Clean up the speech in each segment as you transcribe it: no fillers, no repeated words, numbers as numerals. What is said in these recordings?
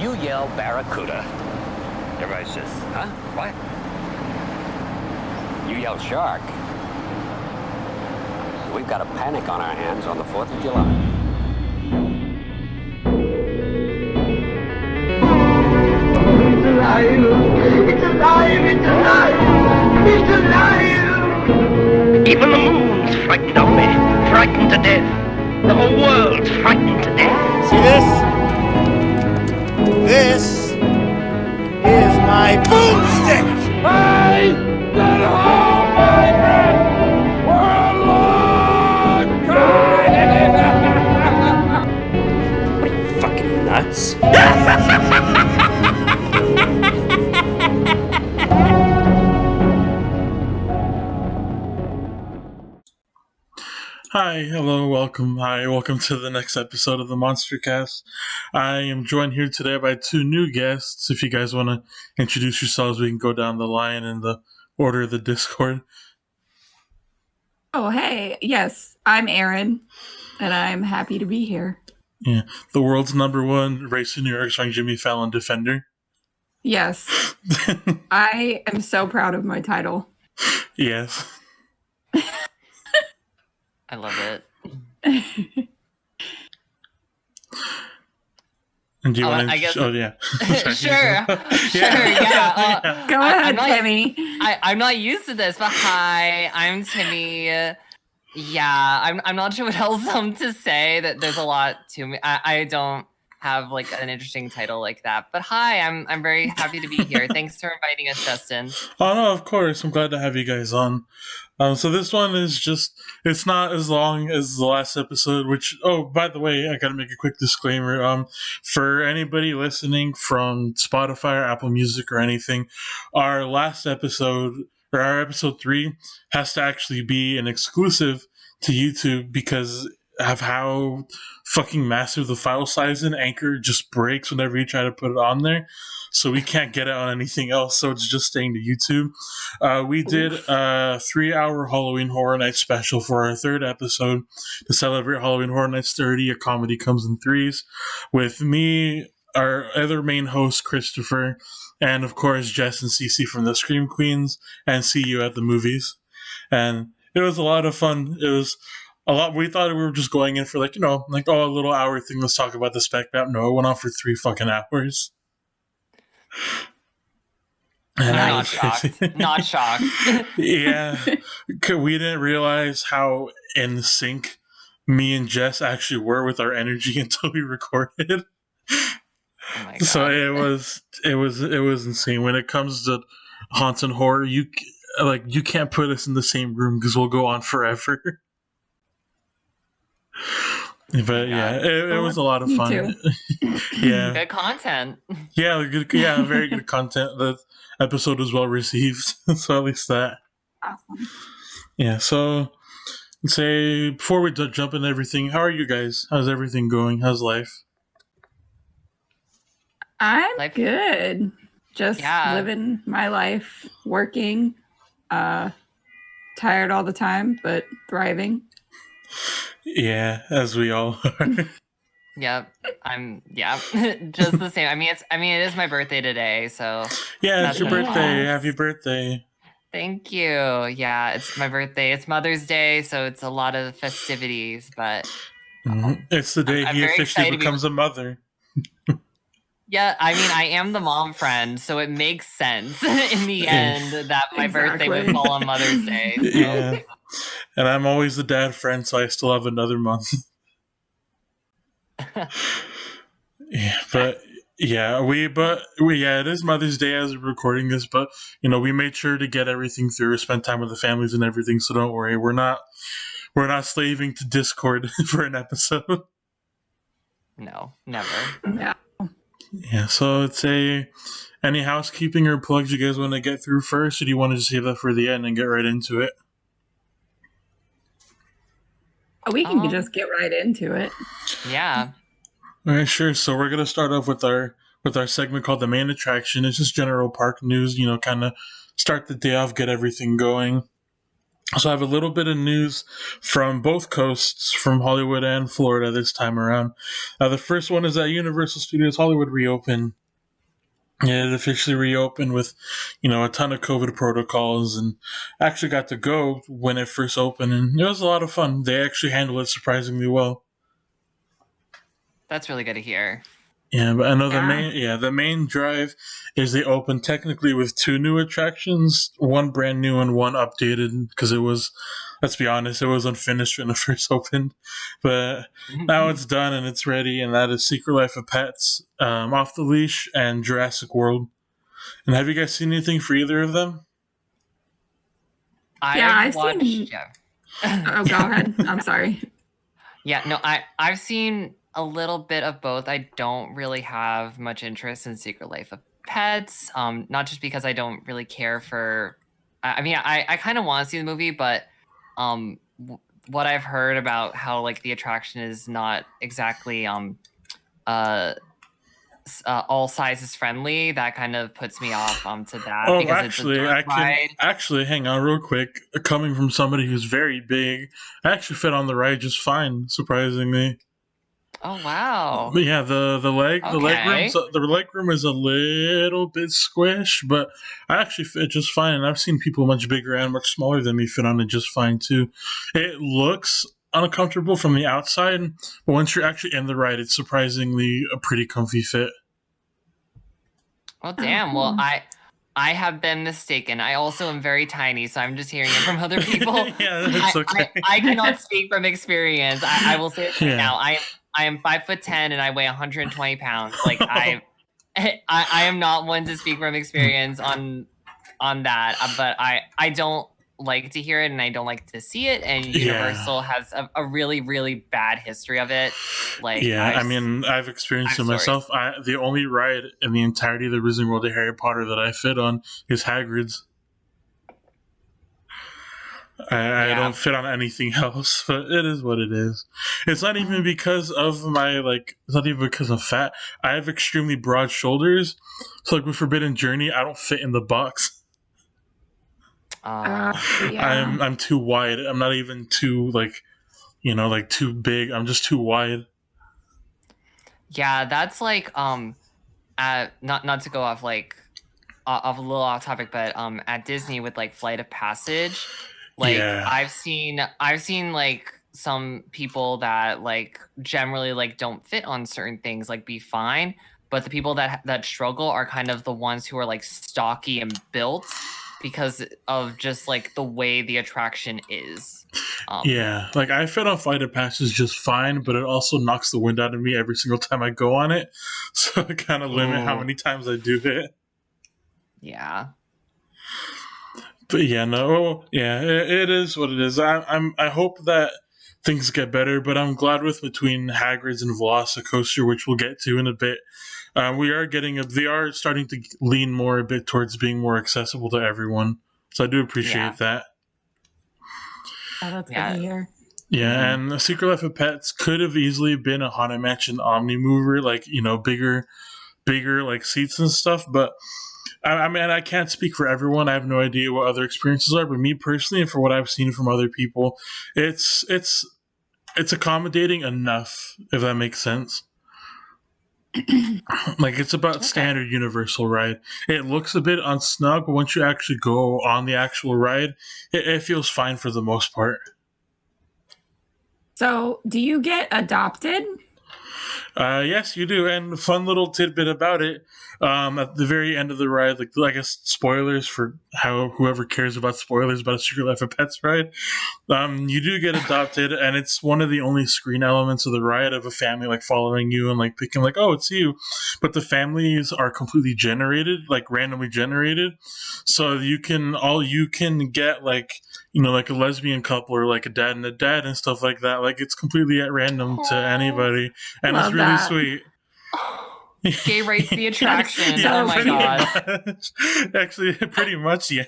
you yell barracuda. Everybody says, huh? What? You yell shark. We've got a panic on our hands on the 4th of July. It's alive! It's alive! It's alive! It's alive! Even the moon's frightened of me, frightened to death. The whole world's frightened to death. See this? This is my boomstick! Hey! Get home, my friend! For a long time! What are you, fucking nuts? Hi, hello, welcome. Welcome to the next episode of the Monster Cast. I am joined here today by two new guests. If you guys want to introduce yourselves, we can go down the line in the order of the Discord. Oh, hey. Yes, I'm Erin, and I'm happy to be here. Yeah, the world's #1 Race in New York starring Jimmy Fallon defender. Yes. I am so proud of my title. Yes. I love it. And do you want to? I guess. Oh yeah. Sure. Yeah. Go ahead, Timmy. I'm not used to this, but hi, I'm Timmy. Yeah, I'm not sure what else to say. That there's a lot to me. I don't have like an interesting title like that. But hi, I'm very happy to be here. Thanks for inviting us, Justin. Oh no, of course. I'm glad to have you guys on. So this one is it's not as long as the last episode, which, oh, by the way, I gotta make a quick disclaimer. For anybody listening from Spotify or Apple Music or anything, our last episode, or our episode 3, has to actually be an exclusive to YouTube because of how fucking massive the file size in Anchor just breaks whenever you try to put it on there. So we can't get it on anything else, so it's just staying to YouTube. We did a 3-hour Halloween Horror Night special for our 3rd episode to celebrate Halloween Horror Nights 30, A Comedy Comes in Threes, with me, our other main host, Christopher, and of course, Jess and Cece from the Scream Queens, and See You at the Movies. And it was a lot of fun. It was a lot. We thought we were just going in for a little hour thing. Let's talk about the spec map. No, it went on for 3 fucking hours. Not shocked. Not shocked. Yeah, we didn't realize how in sync me and Jess actually were with our energy until we recorded. Oh my God. So it was insane. When it comes to haunts and horror, you can't put us in the same room because we'll go on forever. But yeah, it was a lot of fun. Too. Yeah, Good content. Yeah, very good content. The episode was well received, so at least that. Awesome. Yeah, so let's say before we jump into everything, how are you guys? How's everything going? How's life? I'm good. Just living my life, working, tired all the time, but thriving. Yeah, as we all are. Yep. Just the same. It is my birthday today, so yeah, it's your birthday. Happy birthday. Thank you. Yeah, it's my birthday. It's Mother's Day, so it's a lot of festivities, but it's the day he officially becomes a mother. Yeah, I am the mom friend, so it makes sense in the end that my birthday would fall on Mother's Day. So. Yeah. And I'm always the dad friend, so I still have another month. Yeah, it is Mother's Day as we're recording this, but we made sure to get everything through, spend time with the families and everything, so don't worry, we're not slaving to Discord for an episode. No, never. No. Yeah, so let's say any housekeeping or plugs you guys want to get through first, or do you want to just save that for the end and get right into it? We can just get right into it. Yeah. All right, sure. So we're gonna start off with our segment called the main attraction. It's just general park news. Kind of start the day off, get everything going. So I have a little bit of news from both coasts, from Hollywood and Florida this time around. The first one is that Universal Studios Hollywood reopened. Yeah, it officially reopened with, a ton of COVID protocols, and actually got to go when it first opened, and it was a lot of fun. They actually handled it surprisingly well. That's really good to hear. Yeah, but I know Yeah. the main drive is they opened technically with 2 new attractions, one brand new and one updated, because it was, let's be honest, it was unfinished when it first opened. But now it's done and it's ready, and that is Secret Life of Pets, Off the Leash, and Jurassic World. And have you guys seen anything for either of them? I've watched. seen. Yeah. Oh, go ahead. I'm sorry. Yeah, no, I've seen a little bit of both. I don't really have much interest in Secret Life of Pets. Not just because I don't really care for. I mean, I kind of want to see the movie, but what I've heard about how like the attraction is not exactly all sizes friendly, that kind of puts me off to that. Oh, because actually, it's a dark ride. hang on real quick. Coming from somebody who's very big, I actually fit on the ride just fine, surprisingly. Oh wow! But yeah, the leg room is a little bit squished, but I actually fit just fine. And I've seen people much bigger and much smaller than me fit on it just fine too. It looks uncomfortable from the outside, but once you're actually in the ride, it's surprisingly a pretty comfy fit. Well, damn. Well, I have been mistaken. I also am very tiny, so I'm just hearing it from other people. Yeah, that's okay. I cannot speak from experience. I will say it right Yeah. now. I am 5'10" and I weigh 120 pounds. Like I am not one to speak from experience on that. But I don't like to hear it and I don't like to see it. And Universal has a really, really bad history of it. Like I've experienced it myself. The only ride in the entirety of the Wizarding World of Harry Potter that I fit on is Hagrid's. I don't fit on anything else, but it is what it is. It's not even because of it's not even because I'm fat. I have extremely broad shoulders, so like with Forbidden Journey, I don't fit in the box. Yeah. I'm too wide. I'm not even too too big. I'm just too wide. Yeah, that's like not to go off off a little off topic, but at Disney with like Flight of Passage, like I've seen like some people that like generally like don't fit on certain things like be fine, but the people that struggle are kind of the ones who are like stocky and built because of just like the way the attraction is. Like I fit on Flight of Passage just fine, but it also knocks the wind out of me every single time I go on it, so I kind of limit how many times I do it. Yeah. But it is what it is. I hope that things get better, but I'm glad with between Hagrid's and Velocicoaster, which we'll get to in a bit. They are starting to lean more a bit towards being more accessible to everyone. So I do appreciate that. Oh, that's good to hear. Yeah, and the Secret Life of Pets could have easily been a Haunted Mansion Omni Mover, like, bigger like seats and stuff, but I mean, I can't speak for everyone. I have no idea what other experiences are, but me personally, and for what I've seen from other people, it's accommodating enough, if that makes sense. Like, it's about standard Universal ride. It looks a bit unsnug, but once you actually go on the actual ride, it feels fine for the most part. So, do you get adopted? Yes, you do. And fun little tidbit about it. At the very end of the ride, like I guess spoilers for whoever cares about spoilers about a Secret Life of Pets ride. You do get adopted, and it's one of the only screen elements of the ride of a family like following you and like picking like, oh, it's you. But the families are completely generated, like randomly generated. So you can get like like a lesbian couple or like a dad and a dad and stuff like that. Like it's completely at random to anybody, and it's really sweet. Gay rights the attraction. Yeah, oh my god. Much. Actually, pretty much, yeah.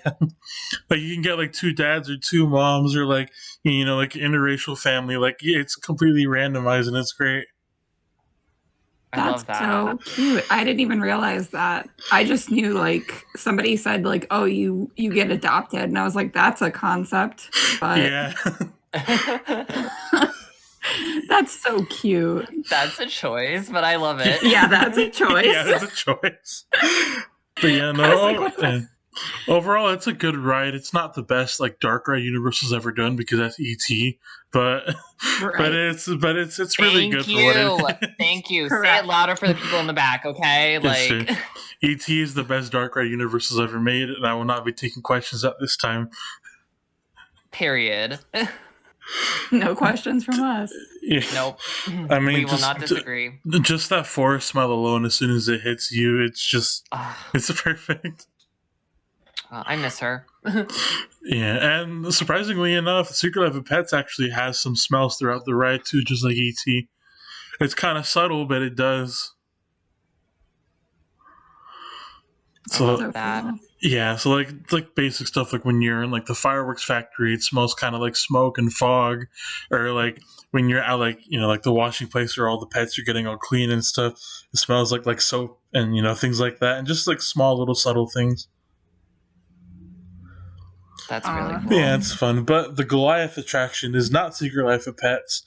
Like you can get like 2 dads or 2 moms or like like interracial family. Like it's completely randomized and it's great. I love that. so cute. I didn't even realize that. I just knew like somebody said like, "Oh, you get adopted," and I was like, "That's a concept." But Yeah. that's so cute. That's a choice, but I love it. Yeah, that's a choice. Yeah, it's a choice. But yeah, I was no. like, what the- Yeah. Overall, it's a good ride. It's not the best like dark ride Universal's ever done because that's ET, but Right. it's really good you. for what it is. Thank you. Say Correct. it louder for the people in the back, okay? Yes, Like, sir. ET is the best dark ride Universal's ever made, and I will not be taking questions at this time. period. No questions from us. Yeah. Nope. I mean, we will just- not disagree. Just that forest smell alone, as soon as it hits you, it's perfect. I miss her. Yeah, and surprisingly enough, Secret Life of Pets actually has some smells throughout the ride too, just like ET. It's kind of subtle, but it does. I So love that. cool. yeah, so like basic stuff like when you're in like the fireworks factory, it smells kind of like smoke and fog, or like when you're at like like the washing place where all the pets are getting all clean and stuff, it smells like soap and things like that, and just like small little subtle things. That's really Aw. cool. Yeah, it's fun. But the Goliath attraction is not Secret Life of Pets.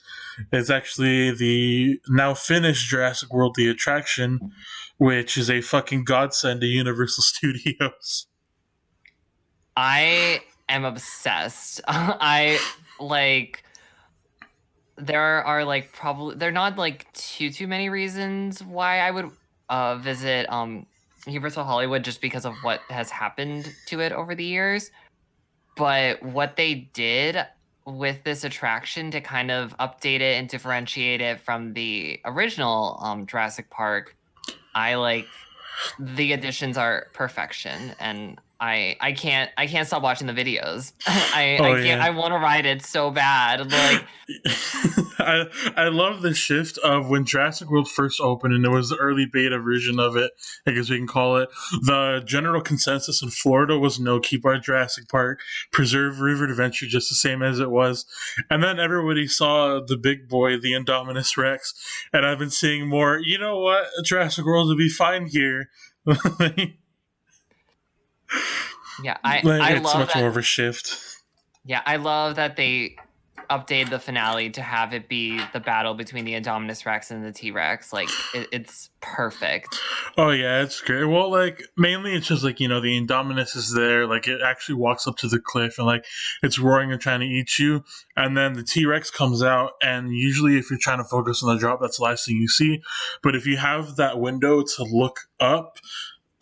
It's actually the now finished Jurassic World the attraction, which is a fucking godsend to Universal Studios. I am obsessed. I like. There are like probably there are not like too many reasons why I would visit Universal Hollywood just because of what has happened to it over the years. But what they did with this attraction to kind of update it and differentiate it from the original Jurassic Park, I like the additions are perfection, and I can't stop watching the videos. I can't. Yeah. I want to ride it so bad. Like I love the shift of when Jurassic World first opened, and it was the early beta version of it, I guess we can call it. The general consensus in Florida was no, keep our Jurassic Park, preserve River Adventure just the same as it was. And then everybody saw the big boy, the Indominus Rex, and I've been seeing more, you know what, Jurassic World will be fine here. yeah, I it's love much that. more of a shift. Yeah, I love that they updated the finale to have it be the battle between the Indominus Rex and the T-Rex. Like, it's perfect. Oh yeah, it's great. Well, like mainly it's just like the Indominus is there, like it actually walks up to the cliff and like it's roaring and trying to eat you, and then the T-Rex comes out, and usually if you're trying to focus on the drop, that's the last thing you see. But if you have that window to look up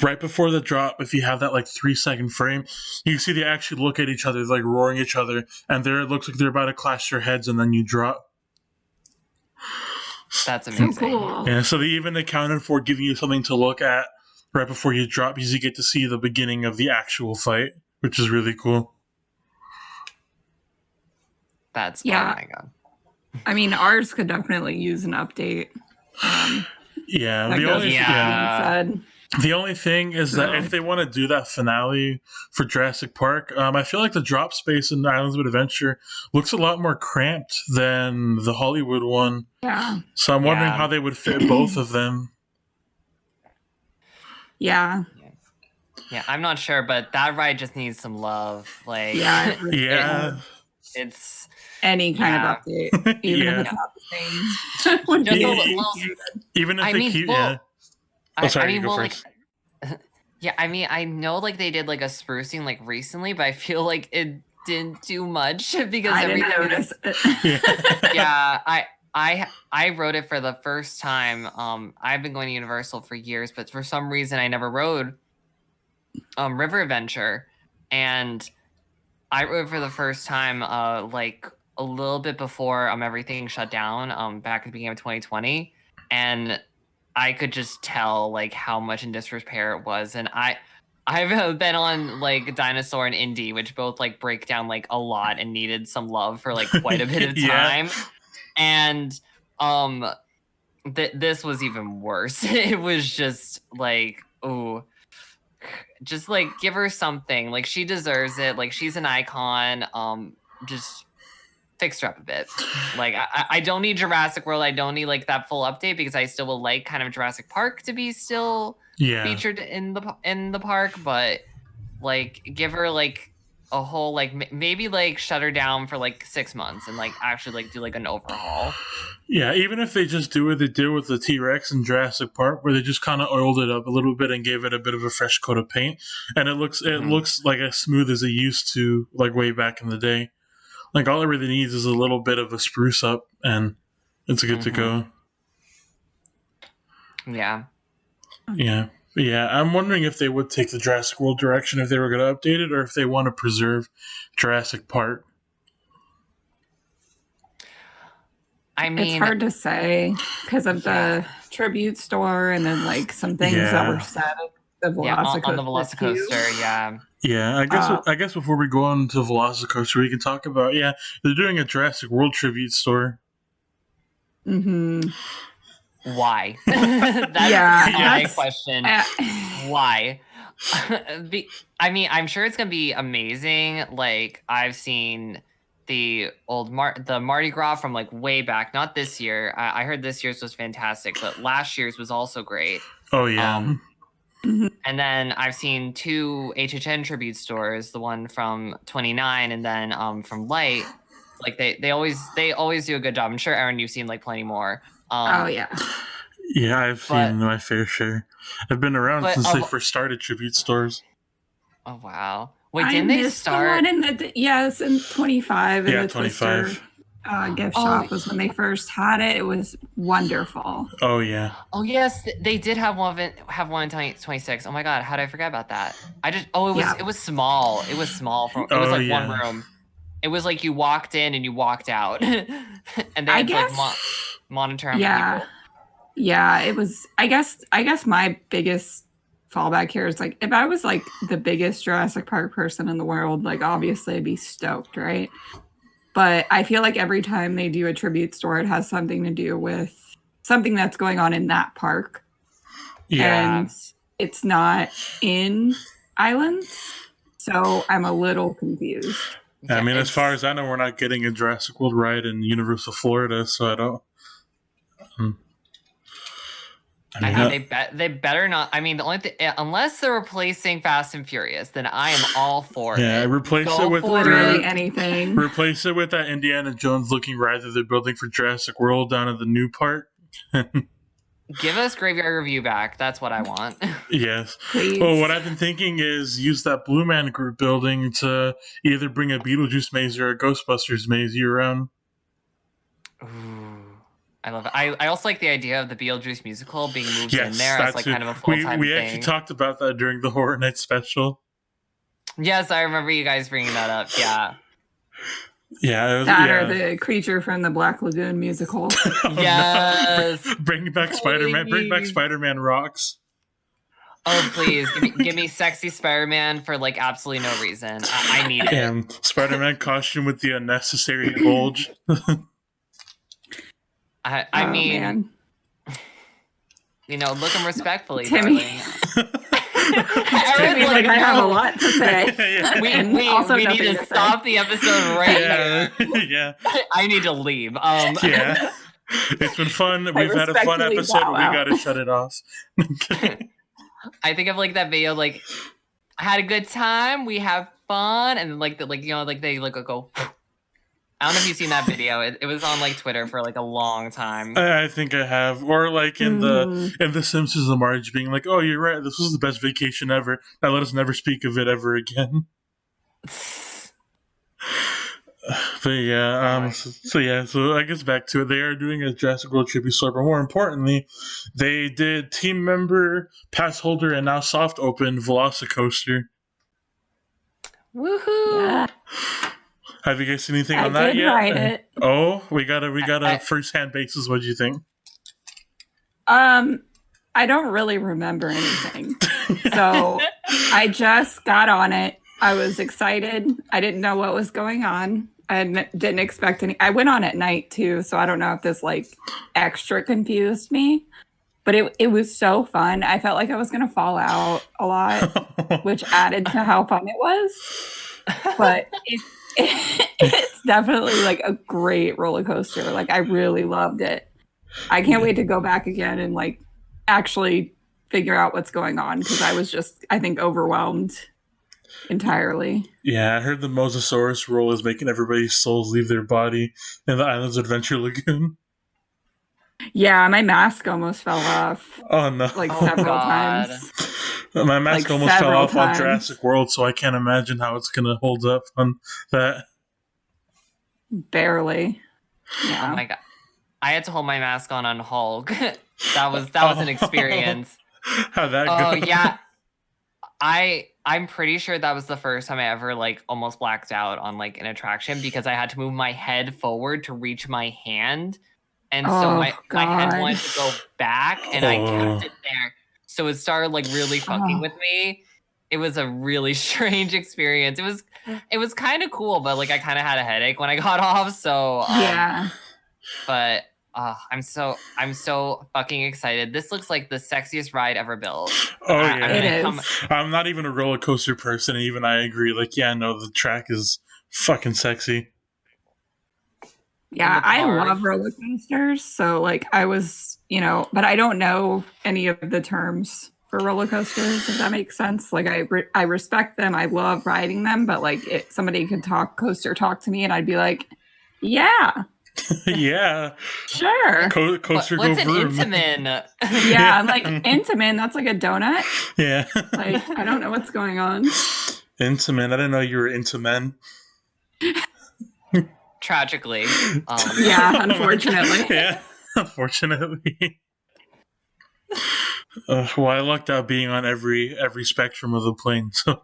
right before the drop, if you have that like 3-second frame, you can see they actually look at each other, like roaring each other, and there it looks like they're about to clash their heads, and then you drop. That's So amazing. cool. Yeah, so they even accounted for giving you something to look at right before you drop, because you get to see the beginning of the actual fight, which is really cool. That's Yeah. oh my god. I mean, ours could definitely use an update. Yeah, That the goes only with Yeah. being said. the only thing is that if they want to do that finale for Jurassic Park, I feel like the drop space in Islands of Adventure looks a lot more cramped than the Hollywood one. Yeah. So I'm wondering Yeah. how they would fit both of them. Yeah. Yeah, I'm not sure, but that ride just needs some love. Like, Yeah. it really Yeah. does. it's Any kind Yeah. of update, even Yeah. if it's not the same. would just be a Yeah. little. appreciated. Even if I they mean, keep, well, yeah. Oh, sorry, I mean, you go well, first. like, yeah, I mean, I know like they did like a sprucing like recently, but I feel like it didn't do much because I didn't everything. notice it. Yeah. Yeah, I rode it for the first time. I've been going to Universal for years, but for some reason I never rode River Adventure, and I rode for the first time like a little bit before everything shut down back at the beginning of 2020, and I could just tell like how much in disrepair it was, and I've been on like Dinosaur and Indy, which both like break down like a lot and needed some love for like quite a bit of Yeah. time. And this was even worse. It was just like, oh, just like give her something. Like she deserves it. Like she's an icon. Just fixed her up a bit. Like I don't need Jurassic World. I don't need like that full update because I still will like kind of Jurassic Park to be still featured in the park, but like give her like a whole like maybe like shut her down for like 6 months and like actually like do like an overhaul. Yeah, even if they just do what they did with the T-Rex in Jurassic Park, where they just kind of oiled it up a little bit and gave it a bit of a fresh coat of paint, and it looks like as smooth as it used to, like way back in the day. Like all it really needs is a little bit of a spruce up, and it's good to go. Yeah. Yeah. Yeah, I'm wondering if they would take the Jurassic World direction if they were going to update it, or if they want to preserve Jurassic Park. I mean, it's hard to say because of the tribute store and then like some things that were said of the on the Velocicoaster. Yeah. Yeah, I guess before we go on to Velocicoaster, we can talk about they're doing a Jurassic World tribute store. Mm-hmm. Why? That's my question. Why? I mean, I'm sure it's gonna be amazing. Like I've seen the old the Mardi Gras from like way back, not this year. I heard this year's was fantastic, but last year's was also great. Oh yeah. And then I've seen 2 HHN tribute stores, the one from 29 and then from Light. Like they always do a good job. I'm sure Erin, you've seen like plenty more. Yeah, I've seen my fair share. I've been around since they first started tribute stores. Oh wow! Wait, didn't they start? The one in it's in 25. Yeah, in the 25. Twister, gift shop was when they first had it. It was wonderful. Oh yeah. Oh yes, they did have one in 26. Oh my god, how did I forget about that? It was small. It was small. It was like one room. It was like you walked in and you walked out, and they had to like monitor how many people. Yeah, it was. I guess my biggest fallback here is like if I was like the biggest Jurassic Park person in the world, like obviously I'd be stoked, right? But I feel like every time they do a tribute store, it has something to do with something that's going on in that park. Yeah, and it's not in Islands, so I'm a little confused. I mean, as far as I know, we're not getting a Jurassic World ride in Universal Florida, so I don't. I mean, they better not. I mean, the only thing, unless they're replacing Fast and Furious, then I am all for it. Yeah, replace it with literally anything. Replace it with that Indiana Jones looking ride that they're building for Jurassic World down at the new park. Give us Graveyard Review back. That's what I want. Yes. Please. Well, what I've been thinking is use that Blue Man Group building to either bring a Beetlejuice maze or a Ghostbusters maze year-round. Ooh. I love it. I also like the idea of the Beetlejuice musical being moved in there as like kind of a full-time thing. We actually talked about that during the Horror Night special. Yes, I remember you guys bringing that up. Yeah. Yeah, or the creature from the Black Lagoon musical. Yes. No. Bring back Spider-Man. Bring back Spider-Man rocks. Oh, please. Give me sexy Spider-Man for like absolutely no reason. I need it. And Spider-Man costume with the unnecessary bulge. I mean, man. You know, look him respectfully, Timmy. Timmy's like, I have a lot to say. We need to stop the episode right here. Yeah. I need to leave. Yeah. It's been fun. We've had a fun episode. We gotta shut it off. I think of like that video, like I had a good time, we have fun, and like they go. I don't know if you've seen that video. It was on like Twitter for like a long time. I think I have, or like in the Simpsons, the Marge being like, "Oh, you're right. This was the best vacation ever. Now let us never speak of it ever again." But yeah, so I guess back to it. They are doing a Jurassic World tribute store, but more importantly, they did team member, pass holder, and now soft open Velocicoaster. Woohoo! Yeah. Have you guys seen anything on that yet? Ride it. Oh, we got a first-hand basis. What do you think? I don't really remember anything. So I just got on it. I was excited. I didn't know what was going on. I didn't expect any. I went on at night too, so I don't know if this like extra confused me. But it was so fun. I felt like I was gonna fall out a lot, which added to how fun it was. But It's definitely like a great roller coaster. Like I really loved it. I can't wait to go back again and like actually figure out what's going on because I was just, I think, overwhelmed entirely. Yeah, I heard the Mosasaurus roll is making everybody's souls leave their body in the Islands Adventure Lagoon. Yeah, my mask almost fell off Oh no. like Oh, several God. times. My mask like, almost fell several off on times. Jurassic World, so I can't imagine how it's gonna hold up on that. Barely. Yeah. Oh my god. I had to hold my mask on Hulk. that was an experience. How'd that Oh go? yeah. I'm pretty sure that was the first time I ever like almost blacked out on like an attraction because I had to move my head forward to reach my hand. And so Oh, my head God. wanted to go back and I kept it there. So it started like really fucking Oh. with me. It was a really strange experience. It was kind of cool, but like I kind of had a headache when I got off. So Yeah. but I'm so fucking excited. This looks like the sexiest ride ever built. Oh yeah. It is. I'm not even a roller coaster person, and even I agree. Like, yeah, no, the track is fucking sexy. Yeah, the I cars. love roller coasters. So, like, I was, but I don't know any of the terms for roller coasters, if that makes sense. Like, I respect them. I love riding them. But, like, somebody could coaster talk to me, and I'd be like, yeah, Yeah. sure. Coaster What's go an vroom. Yeah, I'm like, Intamin, that's like a donut. Yeah. Like, I don't know what's going on. Into men. I didn't know you were into men. Tragically. Yeah, unfortunately. Yeah, unfortunately. Well, I lucked out being on every spectrum of the plane, so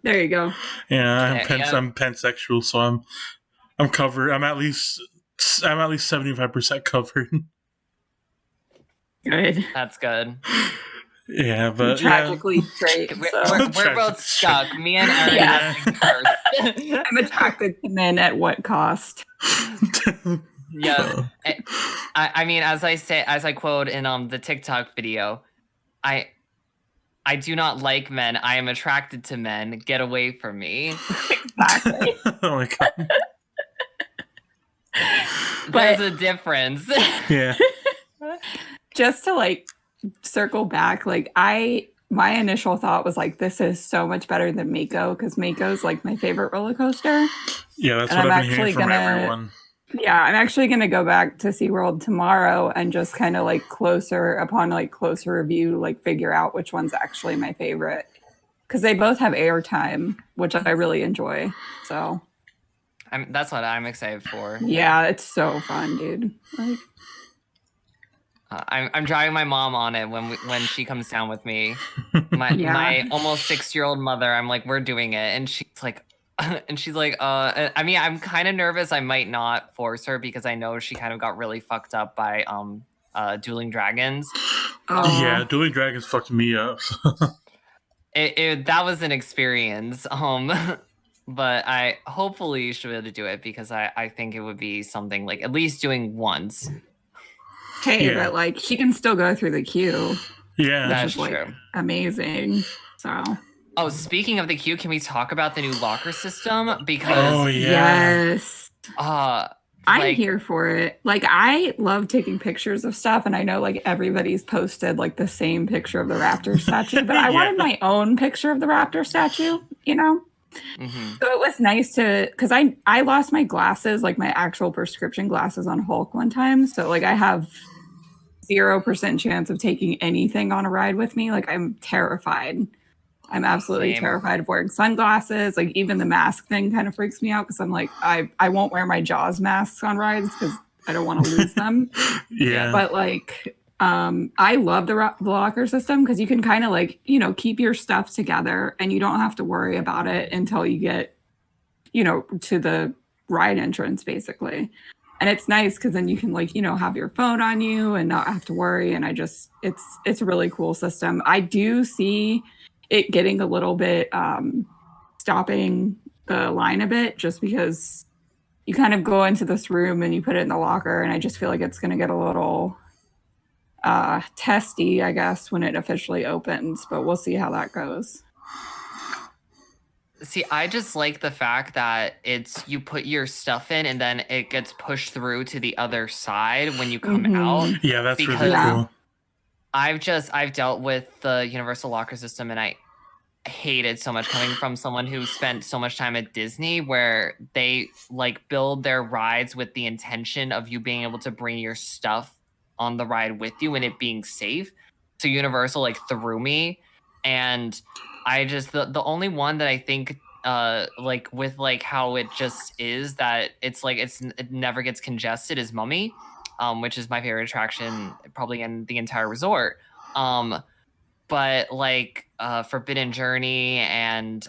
There you go. yeah, Yeah. I'm pansexual, so I'm covered. I'm at least 75% covered. Good. That's good. Yeah, but Tragically straight. We're, So. we're Tragically both stuck. Me and Erin Yeah. have been cursed. I'm attracted to men at what cost? Yeah. I mean, as I quote in the TikTok video, I do not like men. I am attracted to men. Get away from me. Exactly. Oh my god. There's a difference. Yeah. Just to like circle back, like my initial thought was like, this is so much better than Mako because Mako's like my favorite roller coaster. Yeah, that's And what I'm I've been actually hearing from gonna- everyone. Yeah, I'm actually gonna go back to SeaWorld tomorrow and just kind of like closer review, like figure out which one's actually my favorite. Because they both have airtime, which I really enjoy. So That's what I'm excited for. yeah, it's so fun, dude. Like, I'm driving my mom on it when she comes down with me. My Yeah. my almost 6-year-old mother. I'm like, we're doing it, and she's like, I mean, I'm kind of nervous. I might not force her because I know she kind of got really fucked up by Dueling Dragons. oh, Yeah, Dueling Dragons fucked me up. That was an experience. But I hopefully should be able to do it because I think it would be something like at least doing once. hey, Yeah. but like she can still go through the queue. Yeah. That's is, like, true. Amazing. So Oh, speaking of the queue, can we talk about the new locker system? Because Oh yeah. yes. I'm I'm here for it. Like I love taking pictures of stuff, and I know like everybody's posted like the same picture of the raptor statue, but I Yeah. wanted my own picture of the raptor statue, Mhm. So it was nice because I lost my glasses, like my actual prescription glasses on Hulk one time. So like I have 0% chance of taking anything on a ride with me. Like I'm terrified. I'm absolutely Same. terrified of wearing sunglasses. Like even the mask thing kind of freaks me out because I'm like, I won't wear my Jaws masks on rides because I don't want to lose them. Yeah. But like, I love the locker system because you can kind of like, keep your stuff together and you don't have to worry about it until you get, to the ride entrance basically. And it's nice because then you can like, have your phone on you and not have to worry. And it's a really cool system. I do see it getting a little bit stopping the line a bit just because you kind of go into this room and you put it in the locker and I just feel like it's going to get a little testy, I guess, when it officially opens, but we'll see how that goes. See, I just like the fact that you put your stuff in and then it gets pushed through to the other side when you come out. Yeah, that's really Because cool. I've dealt with the universal locker system and I hate it so much coming from someone who spent so much time at Disney where they like build their rides with the intention of you being able to bring your stuff on the ride with you and it being safe. So Universal like threw me, and I just the only one that I think like with like how it just is that it's like it never gets congested is Mummy, which is my favorite attraction probably in the entire resort. But like Forbidden Journey and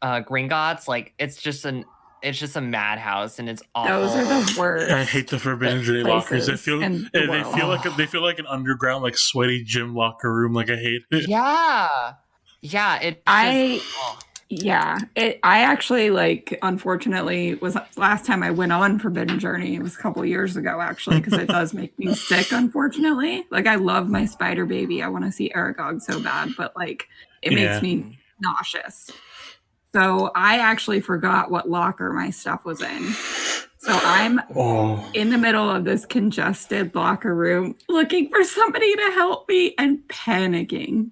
Gringotts, like it's just a madhouse and it's awful. Those are the worst. I hate the Forbidden Journey lockers. They feel like an underground, like sweaty gym locker room. Like I hate it. Yeah. I actually like unfortunately was last time I went on Forbidden Journey. It was a couple years ago actually because it does make me sick. Unfortunately, like I love my spider baby. I want to see Aragog so bad, but like it makes me nauseous. So I actually forgot what locker my stuff was in. So I'm in the middle of this congested locker room looking for somebody to help me and panicking.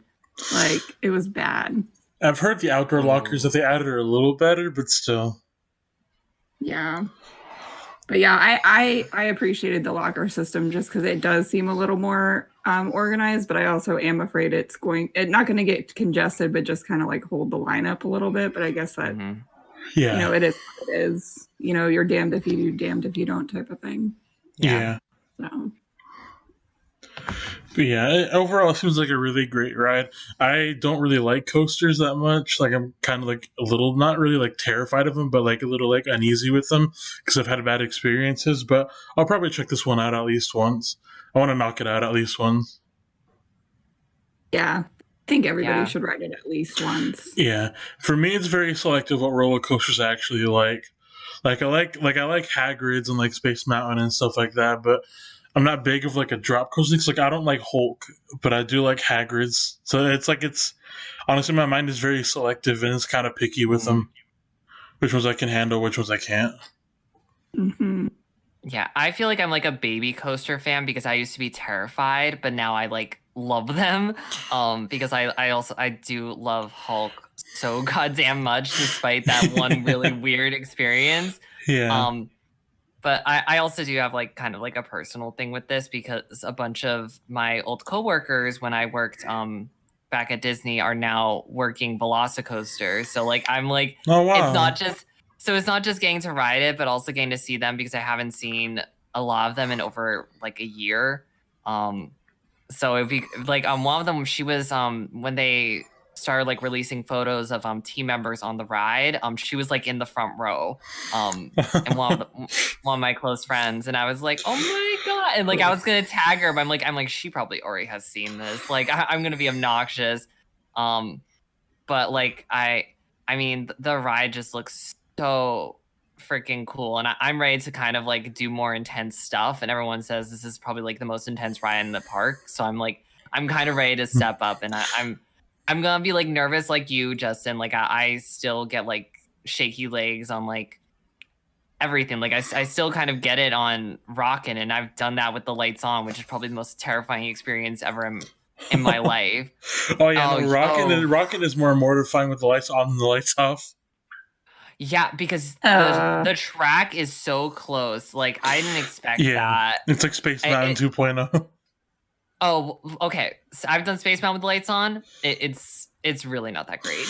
Like it was bad. I've heard the outdoor lockers that they added are a little better, but still. Yeah. But yeah, I appreciated the locker system just because it does seem a little more organized, but I also am afraid it's not going to get congested, but just kind of like hold the line up a little bit. But I guess that, you know, it is what it is. You know, you're damned if you do, damned if you don't type of thing. Yeah. So. But yeah, overall, it seems like a really great ride. I don't really like coasters that much. Like, I'm kind of like a little, not really like terrified of them, but like a little like uneasy with them because I've had bad experiences. But I'll probably check this one out at least once. I want to knock it out at least once. Yeah, I think everybody should ride it at least once. Yeah, for me, it's very selective what roller coasters I actually like. Like I like Hagrid's and like Space Mountain and stuff like that, but I'm not big of like a drop coaster. Like I don't like Hulk, but I do like Hagrid's. So it's honestly my mind is very selective and it's kind of picky with them. Which ones I can handle, which ones I can't. Mm-hmm. Yeah, I feel like I'm like a baby coaster fan because I used to be terrified, but now I like love them. Because I do love Hulk so goddamn much, despite that one really weird experience. Yeah. But I also do have like kind of like a personal thing with this because a bunch of my old coworkers when I worked back at Disney are now working Velocicoasters. So like I'm like, oh, wow. it's not just getting to ride it, but also getting to see them because I haven't seen a lot of them in over like a year. So if you like one of them, she was when they started like releasing photos of team members on the ride, she was like in the front row, and one of my close friends, and I was like, oh my god, and like I was gonna tag her, but I'm like she probably already has seen this, like I'm gonna be obnoxious, but like I mean the ride just looks so freaking cool, and I'm ready to kind of like do more intense stuff, and everyone says this is probably like the most intense ride in the park, so I'm kind of ready to step up, and I'm gonna be like nervous like you, Justin. Like I still get like shaky legs on like everything. Like I still kind of get it on Rockin', and I've done that with the lights on, which is probably the most terrifying experience ever in my life. Oh yeah, Rockin' is more mortifying with the lights on than the lights off. Yeah, because the track is so close. Like I didn't expect that. It's like Space Mountain 2.0. Oh, okay. So I've done Space Mountain with the lights on. It's really not that great.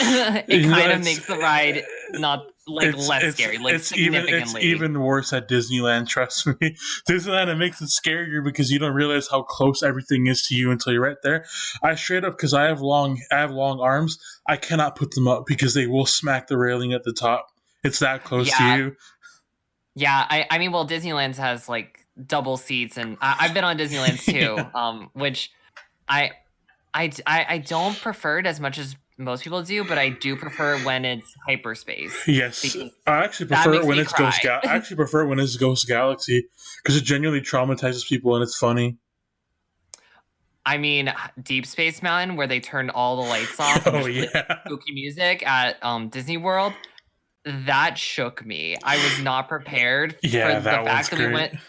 It kind of makes the ride not like less scary, like significantly. It's even worse at Disneyland. Trust me, Disneyland it makes it scarier because you don't realize how close everything is to you until you're right there. I straight up because I have long arms. I cannot put them up because they will smack the railing at the top. It's that close to you. Yeah, I mean, well, Disneyland has like double seats, and I've been on Disneyland too, which I don't prefer it as much as most people do, but I do prefer when it's hyperspace. Yes, I actually prefer it when it's Ghost. I actually prefer it when it's Ghost Galaxy because it genuinely traumatizes people and it's funny. I mean, Deep Space Mountain, where they turned all the lights off and Oh just played yeah. spooky music at Disney World. That shook me. I was not prepared Yeah, for the that was fact that great.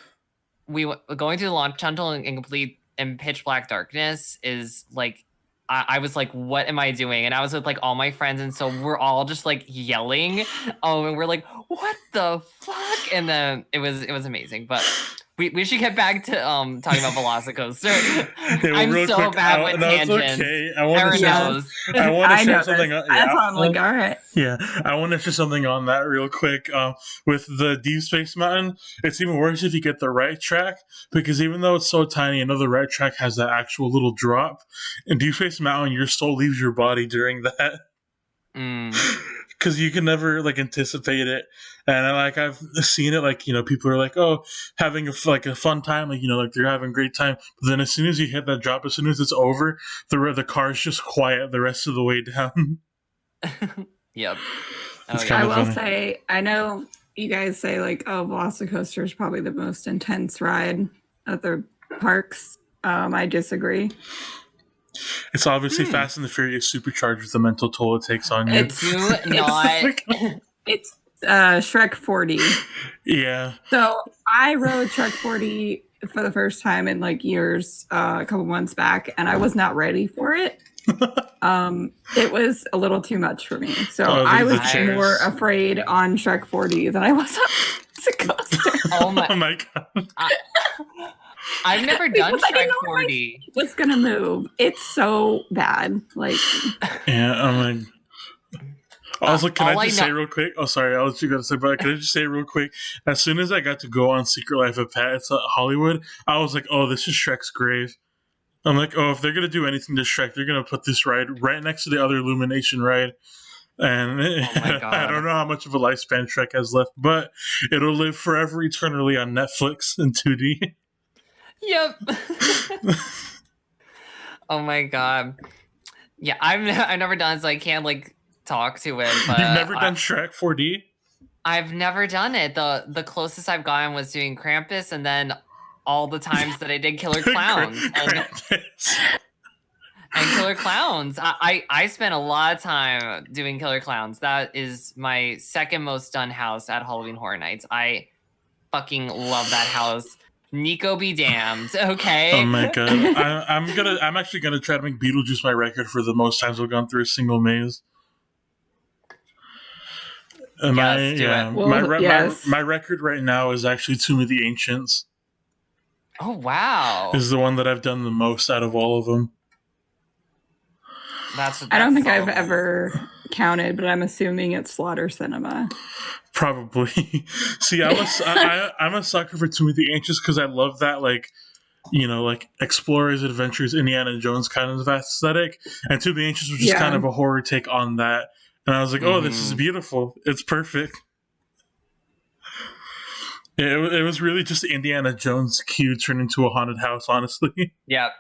we went going through the launch tunnel in pitch black darkness is like I was like, what am I doing? And I was with like all my friends, and so we're all just like yelling. And we're like, what the fuck? And then it was amazing. But we should get back to talking about Velocicoaster. I'm real so quick, bad with no, it's tangents. okay. I want to Erin share, knows. I want to I share know something. this. That's why I'm like, all right. Yeah, I want to share something on that real quick. With the Deep Space Mountain, it's even worse if you get the right track, because even though it's so tiny, the right track has that actual little drop. In Deep Space Mountain, your soul leaves your body during that. Because you can never like anticipate it, and like I've seen it, like people are like, oh, having a fun time, like they're having a great time, but then as soon as you hit that drop, as soon as it's over, the car's just quiet the rest of the way down. Yep. I will say, I know you guys say like, oh, Velocicoaster is probably the most intense ride at the parks. I disagree. It's obviously Fast and the Furious supercharged with the mental toll it takes on you. It's Shrek 40. Yeah. So I rode Shrek 40 for the first time in like years, a couple months back, and I was not ready for it. It was a little too much for me. So I was more afraid on Shrek 40 than I was on Velocicoaster. Oh my God. I've never done Shrek 40. What's gonna move? It's so bad. Like, yeah, I'm like. Also, can I just say real quick? Oh, sorry, I'll let you go to say, but can I just say real quick? As soon as I got to go on Secret Life of Pets at Hollywood, I was like, oh, this is Shrek's grave. I'm like, oh, if they're gonna do anything to Shrek, they're gonna put this ride right next to the other Illumination ride. And I don't know how much of a lifespan Shrek has left, but it'll live forever eternally on Netflix in 2D. Yep. Oh my god. Yeah, I've never done it, so I can't like talk to it. But you've never done Shrek 4D? I've never done it. The closest I've gotten was doing Krampus, and then all the times that I did Killer Clowns. And Killer Clowns. I spent a lot of time doing Killer Clowns. That is my second most done house at Halloween Horror Nights. I fucking love that house. Nico be damned. Okay. Oh my god. I'm actually gonna try to make Beetlejuice my record for the most times I've gone through a single maze. My record right now is actually Tomb of the Ancients. Oh wow. Is the one that I've done the most out of all of them. I don't think I've ever counted, but I'm assuming it's Slaughter Cinema. Probably. See, I'm a sucker for Tomb of the Ancients because I love that, like Explorers, Adventures, Indiana Jones kind of aesthetic. And Tomb of the Ancients was just kind of a horror take on that. And I was like, oh, this is beautiful. It's perfect. It was really just Indiana Jones Q turned into a haunted house, honestly. Yep.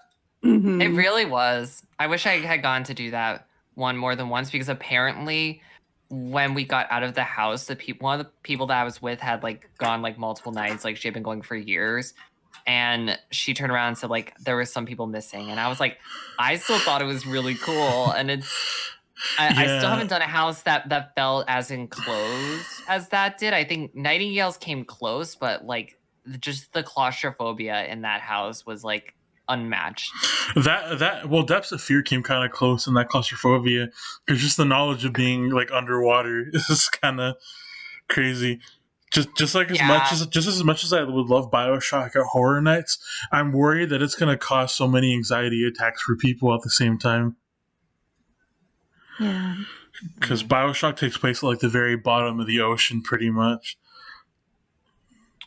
Mm-hmm. It really was. I wish I had gone to do that one more than once, because apparently when we got out of the house, one of the people that I was with had like gone like multiple nights, like she had been going for years, and she turned around and said like there were some people missing, and I was like, I still thought it was really cool, and I still haven't done a house that felt as enclosed as that did. I think Nightingales came close, but like just the claustrophobia in that house was like unmatched. Depths of Fear came kind of close in that claustrophobia, because just the knowledge of being like underwater is kind of crazy. Just as much as I would love BioShock at Horror Nights, I'm worried that it's going to cause so many anxiety attacks for people at the same time. Yeah, because BioShock takes place at like the very bottom of the ocean, pretty much.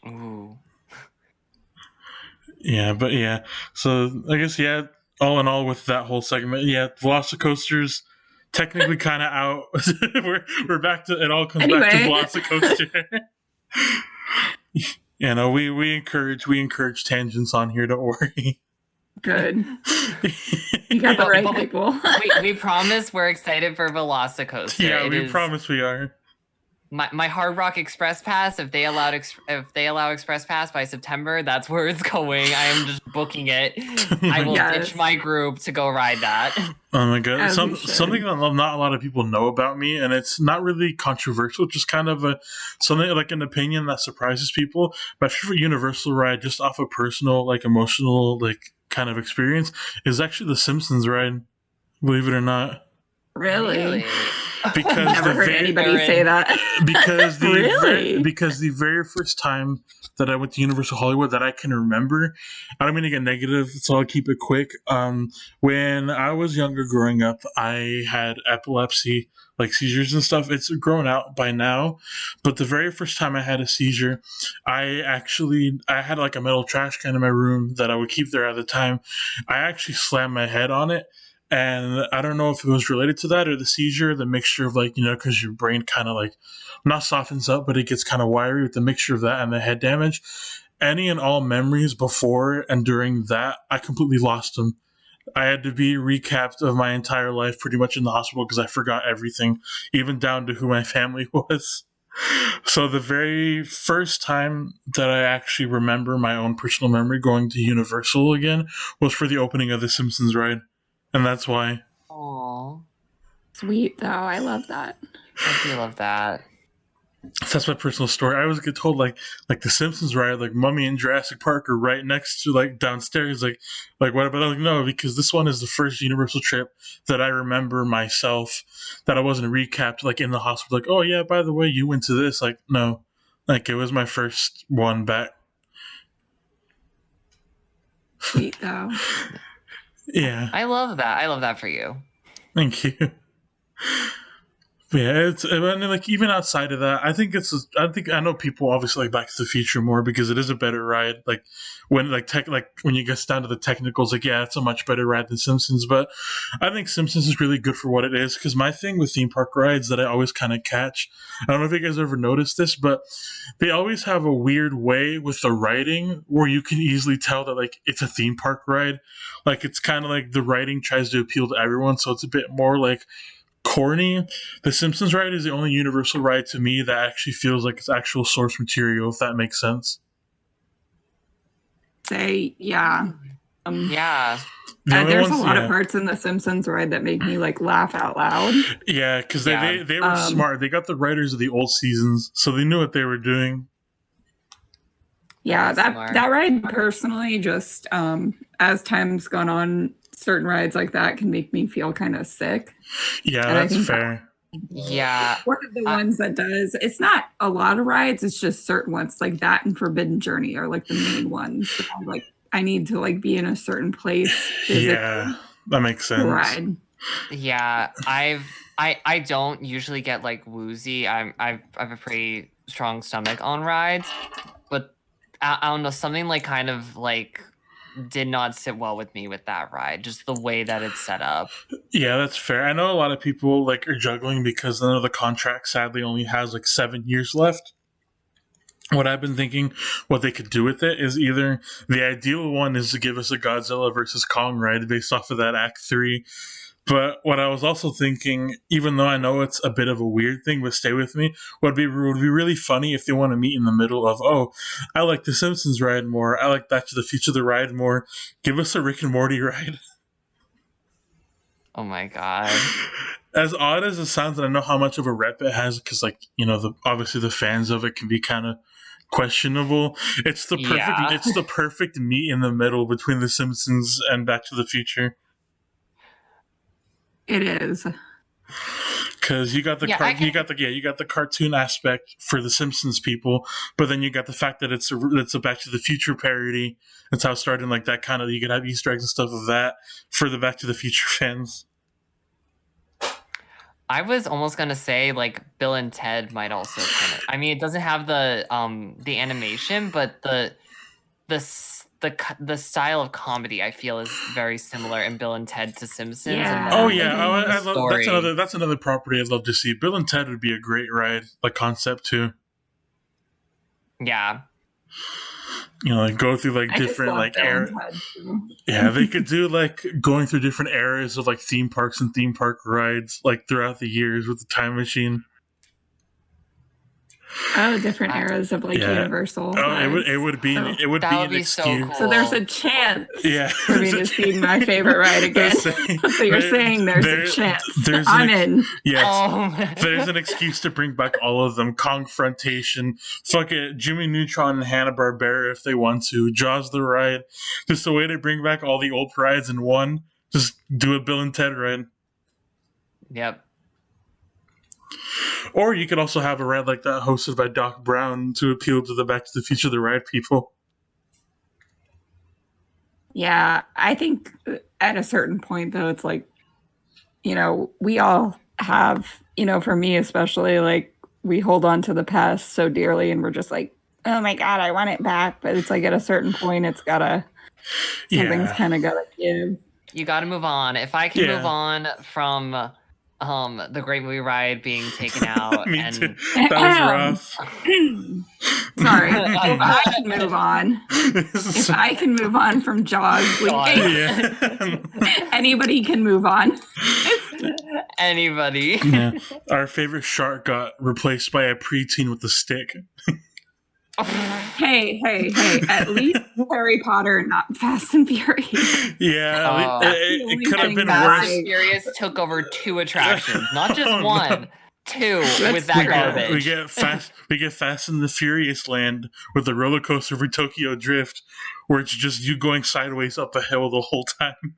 Ooh. Yeah, but yeah. So I guess all in all, with that whole segment, Velocicoaster's technically kind of out. we're back to it. All comes back to Velocicoaster. We encourage tangents on here. Don't worry. Good. You got the right people. we promise we're excited for Velocicoaster. Yeah, we promise we are. my Hard Rock Express Pass, if they allow Express Pass by September, that's where it's going. I am just booking it. I will ditch my group to go ride that. Oh my god! Something that not a lot of people know about me, and it's not really controversial. Just kind of something like an opinion that surprises people. My favorite Universal ride, just off a personal, like emotional, like kind of experience, is actually the Simpsons ride. Believe it or not. Really? Because never heard anybody say that. Because Really? because the very first time that I went to Universal Hollywood that I can remember, I don't mean to get negative, so I'll keep it quick. When I was younger, growing up, I had epilepsy, like seizures and stuff. It's grown out by now, but the very first time I had a seizure, I had like a metal trash can in my room that I would keep there at the time. I actually slammed my head on it. And I don't know if it was related to that or the seizure, the mixture of like, because your brain kind of like not softens up, but it gets kind of wiry with the mixture of that and the head damage. Any and all memories before and during that, I completely lost them. I had to be recapped of my entire life pretty much in the hospital because I forgot everything, even down to who my family was. So the very first time that I actually remember my own personal memory going to Universal again was for the opening of the Simpsons ride. And that's why. Aww. Sweet, though. I love that. I do love that. So that's my personal story. I always get told like the Simpsons ride, like Mummy and Jurassic Park are right next to like downstairs. Like what about? Like no, because this one is the first Universal trip that I remember myself that I wasn't recapped like in the hospital. Like oh yeah, by the way, you went to this. Like no, like it was my first one back. Sweet though. Yeah. I love that. I love that for you. Thank you. Yeah, like even outside of that, I know people obviously like Back to the Future more because it is a better ride. Like when when you get down to the technicals, like yeah, it's a much better ride than Simpsons. But I think Simpsons is really good for what it is because my thing with theme park rides that I always kind of catch. I don't know if you guys ever noticed this, but they always have a weird way with the writing where you can easily tell that like it's a theme park ride. Like it's kind of like the writing tries to appeal to everyone, so it's a bit more like corny. The Simpsons ride is the only Universal ride to me that actually feels like it's actual source material, if that makes sense. Yeah. Yeah. There's a lot of parts in the Simpsons ride that make me like laugh out loud. Yeah, because they were smart. They got the writers of the old seasons, so they knew what they were doing. Yeah, that ride personally, just as time's gone on, certain rides like that can make me feel kind of sick. Yeah, and that's fair. Yeah. One of the ones that does, it's not a lot of rides, it's just certain ones like that and Forbidden Journey are like the main ones. So like I need to like be in a certain place physically. Yeah, that makes sense. Ride. Yeah, I don't usually get like woozy. I have a pretty strong stomach on rides, but I don't know, something like kind of like did not sit well with me with that ride, just the way that it's set up. Yeah, that's fair. I know a lot of people like are juggling because none of the contract sadly only has like 7 years left. What I've been thinking, what they could do with it is either the ideal one is to give us a Godzilla versus Kong ride based off of that Act 3. But what I was also thinking, even though I know it's a bit of a weird thing, but stay with me, would be really funny if they want to meet in the middle of, oh, I like the Simpsons ride more, I like Back to the Future the ride more, give us a Rick and Morty ride. Oh my god. As odd as it sounds, and I know how much of a rep it has, because like, obviously the fans of it can be kind of questionable. It's the perfect meet in the middle between the Simpsons and Back to the Future. It is. Because you got the cartoon aspect for the Simpsons people, but then you got the fact that it's a Back to the Future parody. That's how it started. Like that kind of, you could have Easter eggs and stuff of that for the Back to the Future fans. I was almost gonna say like Bill and Ted might also kind of. I mean, it doesn't have the animation, but the style of comedy I feel is very similar in Bill and Ted to Simpsons. Yeah. I love that's another property I'd love to see. Bill and Ted would be a great ride, like concept too. Yeah. Like go through like different like eras. Yeah, they could do like going through different eras of like theme parks and theme park rides like throughout the years with the time machine. Different eras of like Yeah. Universal. Oh, it rides. would be So, it would That be would an be so excuse. cool. so there's a chance Yeah, for me to see my favorite ride again. So you're saying there's a chance. I'm in. Yes. Oh, man. There's an excuse to bring back all of them. Confrontation. Fuck it. Jimmy Neutron and Hanna-Barbera if they want to. Jaws the Ride. Just a way to bring back all the old rides in one. Just do a Bill and Ted ride. Yep. Or you could also have a ride like that hosted by Doc Brown to appeal to the Back to the Future the Ride people. Yeah, I think at a certain point, though, it's like, we all have, for me especially, like, we hold on to the past so dearly and we're just like, oh my God, I want it back. But it's like at a certain point, something's kind of got to give. You got to move on. If I can move on from the Great Movie Ride being taken out. Me and too. That was rough. Sorry. If I can move on. If I can move on from Jaws, anybody can move on. Anybody. Yeah. Our favorite shark got replaced by a preteen with a stick. Hey, at least Harry Potter, not Fast and Furious. Yeah, it could have been Fast worse. and Furious took over 2 attractions, not just one, 2 with that We garbage. get Fast and the Furious Land with the roller coaster for Tokyo Drift, where it's just you going sideways up a hill the whole time.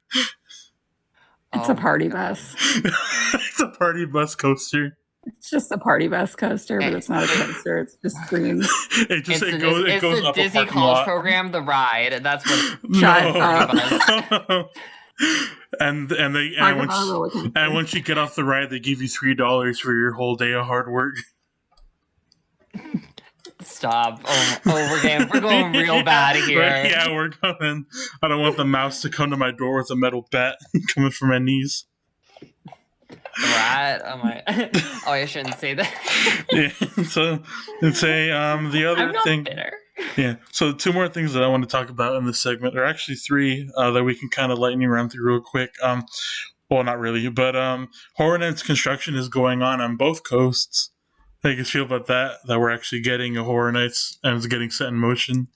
It's a party bus. It's a party bus coaster. It's just a party bus coaster, but it's not a coaster. It's just screens. It goes the up Disney a College lot. program, the ride. That's what. Shut up. and once you get off the ride, they give you $3 for your whole day of hard work. Stop. We're going real bad here. Yeah, we're going. I don't want the mouse to come to my door with a metal bat coming from my knees. Rat? I shouldn't say that. Yeah. So it's the other I'm not thing. bitter. Yeah. So 2 more things that I want to talk about in this segment, or actually 3 that we can kind of lighten you around through real quick. Well, not really, but Horror Nights construction is going on both coasts. How do you guys feel about that? That we're actually getting a Horror Nights and it's getting set in motion.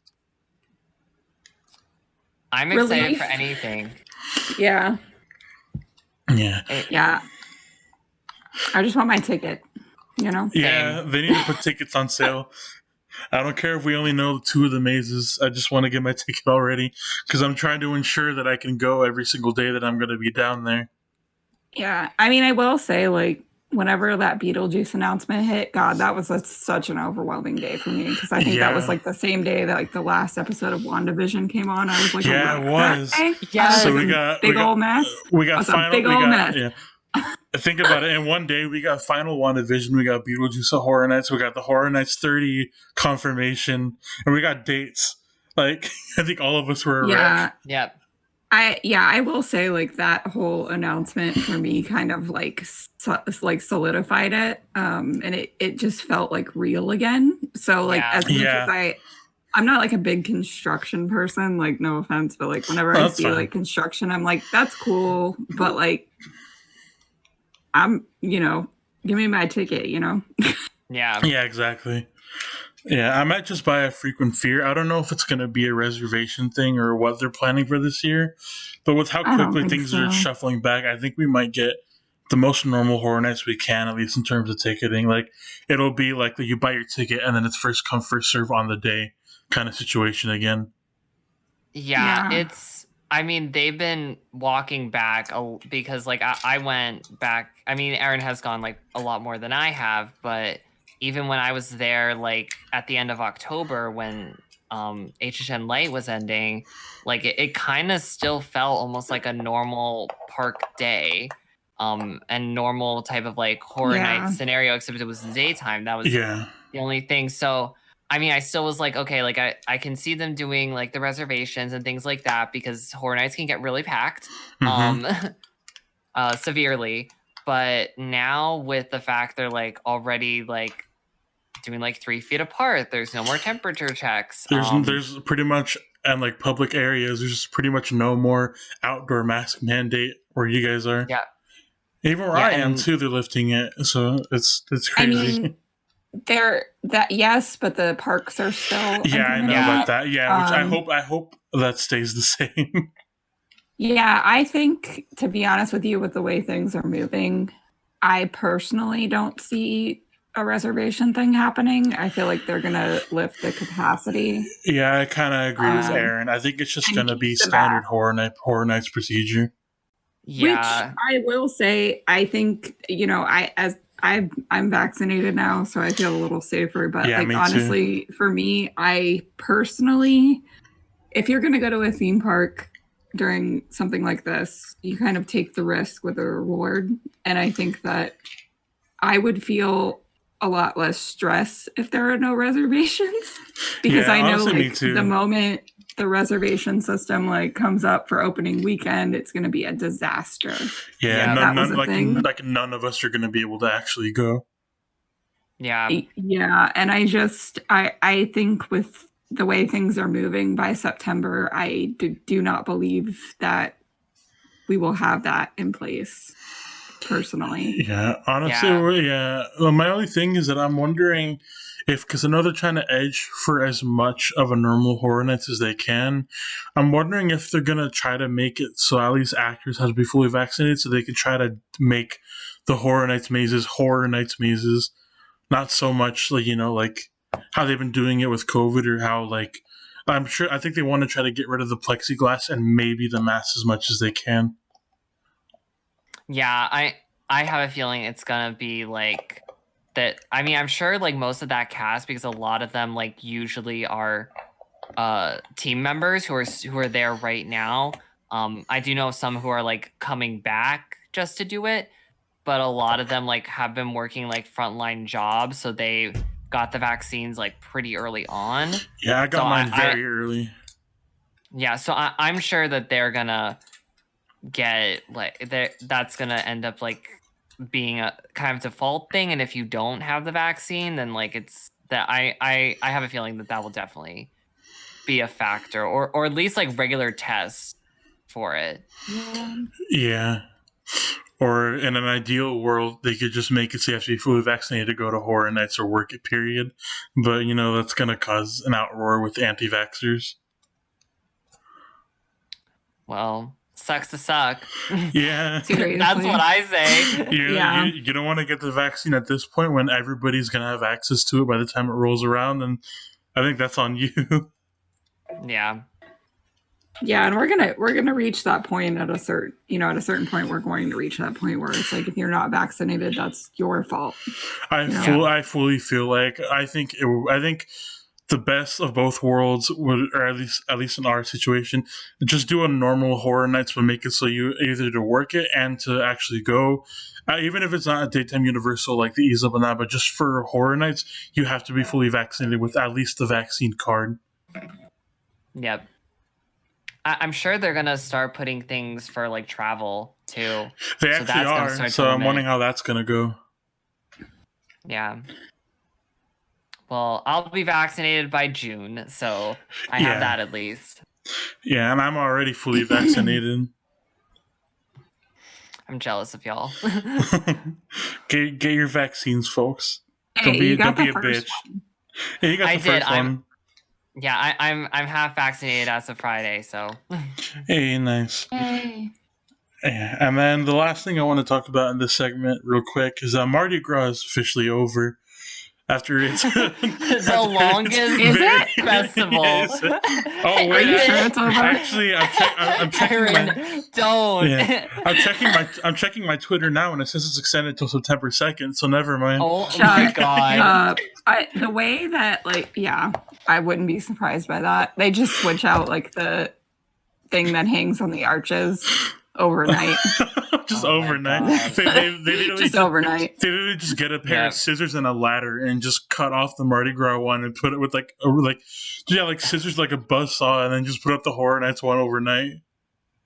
I'm excited for anything. Yeah. Yeah. Yeah. I just want my ticket, Yeah, they need to put tickets on sale. I don't care if we only know 2 of the mazes. I just want to get my ticket already because I'm trying to ensure that I can go every single day that I'm going to be down there. Yeah. I mean, I will say, like, whenever that Beetlejuice announcement hit, God, that was such an overwhelming day for me because I think that was like the same day that like the last episode of WandaVision came on. I was like, yeah, it was. Yeah, so we got big old mess. We got final. Big old mess. Yeah. Think about it. In one day, we got final WandaVision. We got Beetlejuice at Horror Nights. We got the Horror Nights 30 confirmation, and we got dates. Like I think all of us were. Yep. I will say like that whole announcement for me kind of like solidified it, and it just felt like real again. So like as much as I'm not like a big construction person, like no offense, but like whenever I see like construction, I'm like that's cool, but like I'm give me my ticket, Yeah. Yeah, exactly. Yeah, I might just buy a frequent fear. I don't know if it's going to be a reservation thing or what they're planning for this year. But with how quickly things are shuffling back, I think we might get the most normal Horror Nights we can, at least in terms of ticketing. Like, it'll be like you buy your ticket and then it's first come, first serve on the day kind of situation again. Yeah. I mean, they've been walking back because, like, I went back. I mean, Erin has gone, like, a lot more than I have, but even when I was there, like at the end of October when HHN Light was ending, like it kind of still felt almost like a normal park day, and normal type of like horror night scenario, except it was the daytime. That was the only thing. So I mean, I still was like, okay, like I can see them doing like the reservations and things like that because horror nights can get really packed, severely. But now with the fact they're like already like doing like 3 feet apart, there's no more temperature checks. There's pretty much, and like public areas, there's just pretty much no more outdoor mask mandate where you guys are. Yeah. Even where I am too, they're lifting it. So it's crazy. I mean, Yes, but the parks are still. Yeah, I know implementing about it. that. Yeah, which I hope that stays the same. Yeah, I think, to be honest with you, with the way things are moving, I personally don't see a reservation thing happening. I feel like they're gonna lift the capacity. Yeah, I kind of agree with Um, Erin. I think it's just and going to keep be the standard Horror Nights procedure. Yeah. Which I will say, I think, I'm vaccinated now, so I feel a little safer. But Yeah, like me too. honestly, for me, I personally, if you're gonna go to a theme park during something like this, you kind of take the risk with a reward. And I think that I would feel a lot less stress if there are no reservations. Because Yeah, I know honestly, me like too. the moment the reservation system like comes up for opening weekend, it's gonna be a disaster. Yeah, Yeah, that was a like thing. none of us are going to be able to actually go. Yeah. Yeah, and I think with the way things are moving by September, I do not believe that we will have that in place personally. Yeah, honestly, Yeah. Well, my only thing is that I'm wondering if, because I know they're trying to edge for as much of a normal Horror Nights as they can. I'm wondering if they're gonna try to make it so at least actors have to be fully vaccinated, so they can try to make the Horror Nights mazes, not so much like like how they've been doing it with COVID, or how like I think they want to try to get rid of the plexiglass and maybe the masks as much as they can. Yeah, I have a feeling it's gonna be like that. I mean, I'm sure like most of that cast, because a lot of them like usually are team members who are there right now. I do know some who are like coming back just to do it, but a lot of them like have been working like frontline jobs, so they got the vaccines like pretty early on. Yeah, I got So mine very early. Yeah, so I'm sure that they're gonna get like that's gonna end up like being a kind of default thing, and if you don't have the vaccine, then like it's that I have a feeling that will definitely be a factor, or at least like regular tests for it. Yeah. Or in an ideal world, they could just make it so you have to be fully vaccinated to go to Horror Nights or work it, period. But, that's going to cause an outroar with anti-vaxxers. Well, sucks to suck. Yeah. Seriously. That's what I say. Yeah. You don't want to get the vaccine at this point when everybody's going to have access to it by the time it rolls around, and I think that's on you. Yeah. Yeah, and we're gonna reach that point at a certain point. We're going to reach that point where it's like, if you're not vaccinated, that's your fault. I fully feel like I think the best of both worlds would, or at least in our situation, just do a normal Horror Nights, but make it so you either to work it and to actually go. Even if it's not a daytime universal like the ease up on that, but just for Horror Nights, you have to be fully vaccinated with at least the vaccine card. Yep. I'm sure they're gonna start putting things for like travel too. They actually are, so I'm wondering how that's gonna go. Yeah. Well, I'll be vaccinated by June, so I have that at least. Yeah, and I'm already fully vaccinated. I'm jealous of y'all. Get your vaccines, folks. Hey, don't be a bitch. Yeah, you got the first one. Yeah, I'm half vaccinated as of Friday, so. Hey, nice. Yay. Yeah, and then the last thing I want to talk about in this segment, real quick, is Mardi Gras is officially over. After it's the longest festival. Oh wait, actually, I'm checking Erin, don't. Yeah, I'm checking my Twitter now, and it says it's extended until September 2nd. So never mind. Oh my god. The way that I wouldn't be surprised by that. They just switch out like the thing that hangs on the arches overnight. Overnight. They just overnight. They literally just get a pair of scissors and a ladder and just cut off the Mardi Gras one and put it with like scissors like a buzzsaw, and then just put up the Horror Nights one overnight.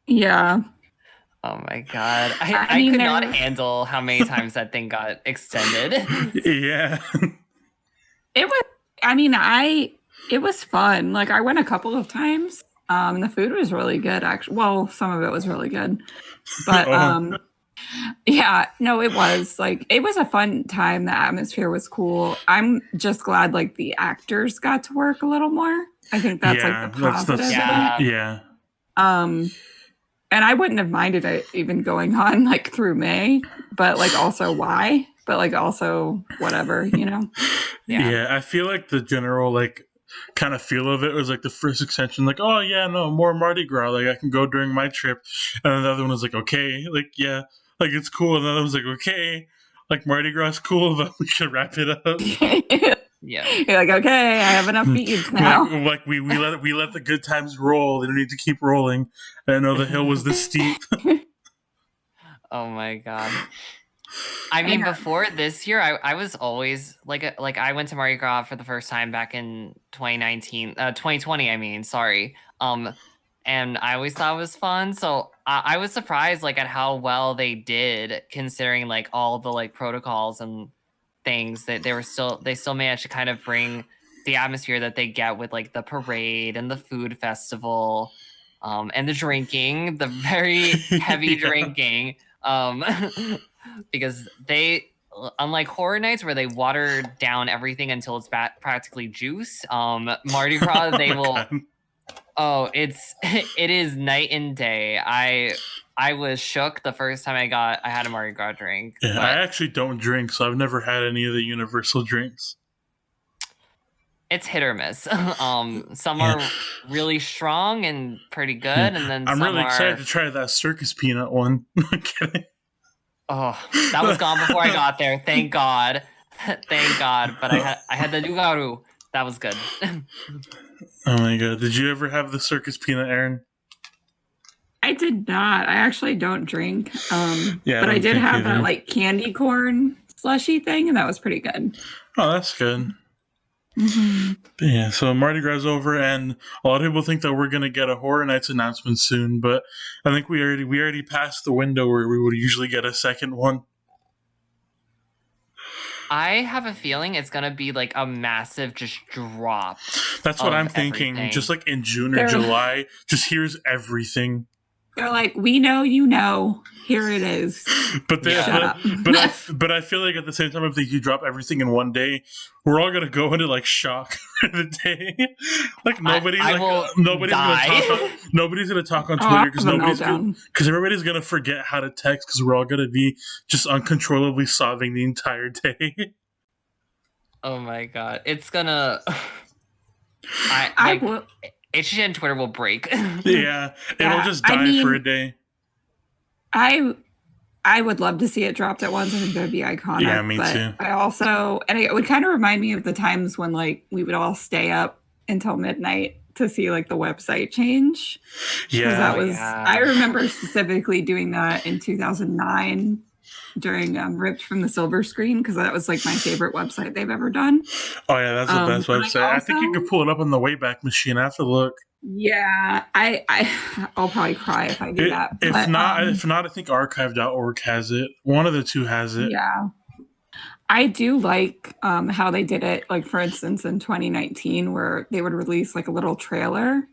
Yeah. Oh my god. I could not handle how many times that thing got extended. Yeah. It was fun. Like, I went a couple of times. The food was really good, actually. Well, some of it was really good. But Yeah, no, it was like it was a fun time. The atmosphere was cool. I'm just glad like the actors got to work a little more. I think that's like the positive. of it. Yeah. And I wouldn't have minded it even going on like through May, but like also why? But like also whatever, you know? Yeah, I feel like the general like kind of feel of it was like the first extension, like, oh yeah, no, more Mardi Gras, like I can go during my trip. And then the other one was like, okay, like yeah, like it's cool. And the other one was like, okay, like Mardi Gras is cool, but we should wrap it up. Yeah. You're like, okay, I have enough beads now. Like we let the good times roll. They don't need to keep rolling. And I know the hill was this steep. Oh my god. I mean, before this year, I was always like I went to Mardi Gras for the first time back in 2020. I mean, sorry. And I always thought it was fun. So I was surprised like at how well they did, considering like all the like protocols and things that they still managed to kind of bring the atmosphere that they get with like the parade and the food festival, and the drinking, the very heavy drinking. Because they, unlike Horror Nights where they water down everything until it's practically juice, Mardi Gras they will. God. Oh, it is night and day. I was shook the first time I had a Mardi Gras drink. Yeah, I actually don't drink, so I've never had any of the universal drinks. It's hit or miss. Some are really strong and pretty good, and then I'm really excited to try that circus peanut one. I'm kidding. Oh, that was gone before I got there. Thank God. Thank God. But I had the Nugaru. That was good. Oh my god. Did you ever have the circus peanut, Erin? I did not. I actually don't drink. Yeah, but I did have that like candy corn slushy thing, and that was pretty good. Oh, that's good. Mm-hmm. Yeah, so Mardi Gras is over, and a lot of people think that we're gonna get a Horror Nights announcement soon, but I think we already passed the window where we would usually get a second one. I have a feeling it's gonna be like a massive just drop. That's what I'm thinking. Everything. Just like in June or July, just here's everything. They're like, we know you know. Here it is. But I feel like at the same time, if they do drop everything in one day, we're all gonna go into like shock for the day. Like nobody's gonna talk on Twitter because everybody's gonna forget how to text because we're all gonna be just uncontrollably sobbing the entire day. Oh my god, it's gonna. HG and Twitter will break. Yeah, it'll just die for a day. I would love to see it dropped at once. I think that would be iconic. Yeah, me too. I also, and it would kind of remind me of the times when like we would all stay up until midnight to see like the website change. Yeah, that was. Yeah. I remember specifically doing that in 2009 during Ripped from the Silver Screen because that was like my favorite website they've ever done. Oh yeah, that's the best website. I think you could pull it up on the Wayback Machine. I have to look. Yeah, I'll probably cry if I do that. If not, I think archive.org has it. One of the two has it. Yeah. I do like how they did it, like for instance in 2019 where they would release like a little trailer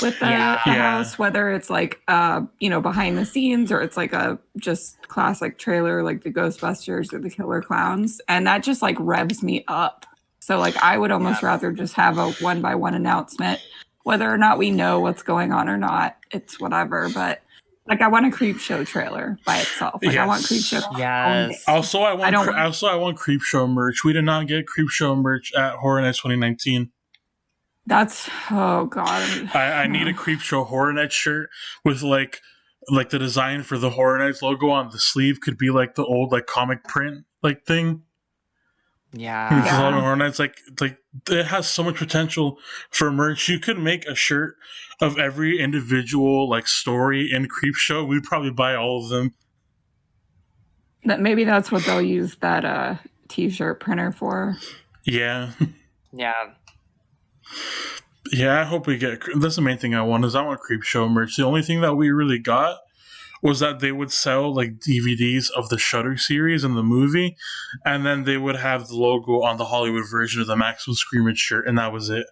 with the house, whether it's like behind the scenes or it's like a just classic trailer like the Ghostbusters or the Killer Clowns, and that just like revs me up. So like I would almost rather just have a 1-by-1 announcement. Whether or not we know what's going on or not, it's whatever. But like, I want a Creepshow trailer by itself. Like, I want Creepshow. Yes. Also, I want Creepshow merch. We did not get Creepshow merch at Horror Nights 2019. That's God. I need a Creepshow Horror Nights shirt with like the design for the Horror Nights logo on the sleeve could be like the old like comic print like thing. Yeah. Horror Nights like it has so much potential for merch. You could make a shirt of every individual like story in Creepshow. We'd probably buy all of them. That maybe that's what they'll use that t-shirt printer for. Yeah. Yeah. Yeah, I hope we get. That's the main thing I want Creepshow merch. The only thing that we really got was that they would sell like DVDs of the Shudder series and the movie, and then they would have the logo on the Hollywood version of the Maximum Screamage shirt, and that was it.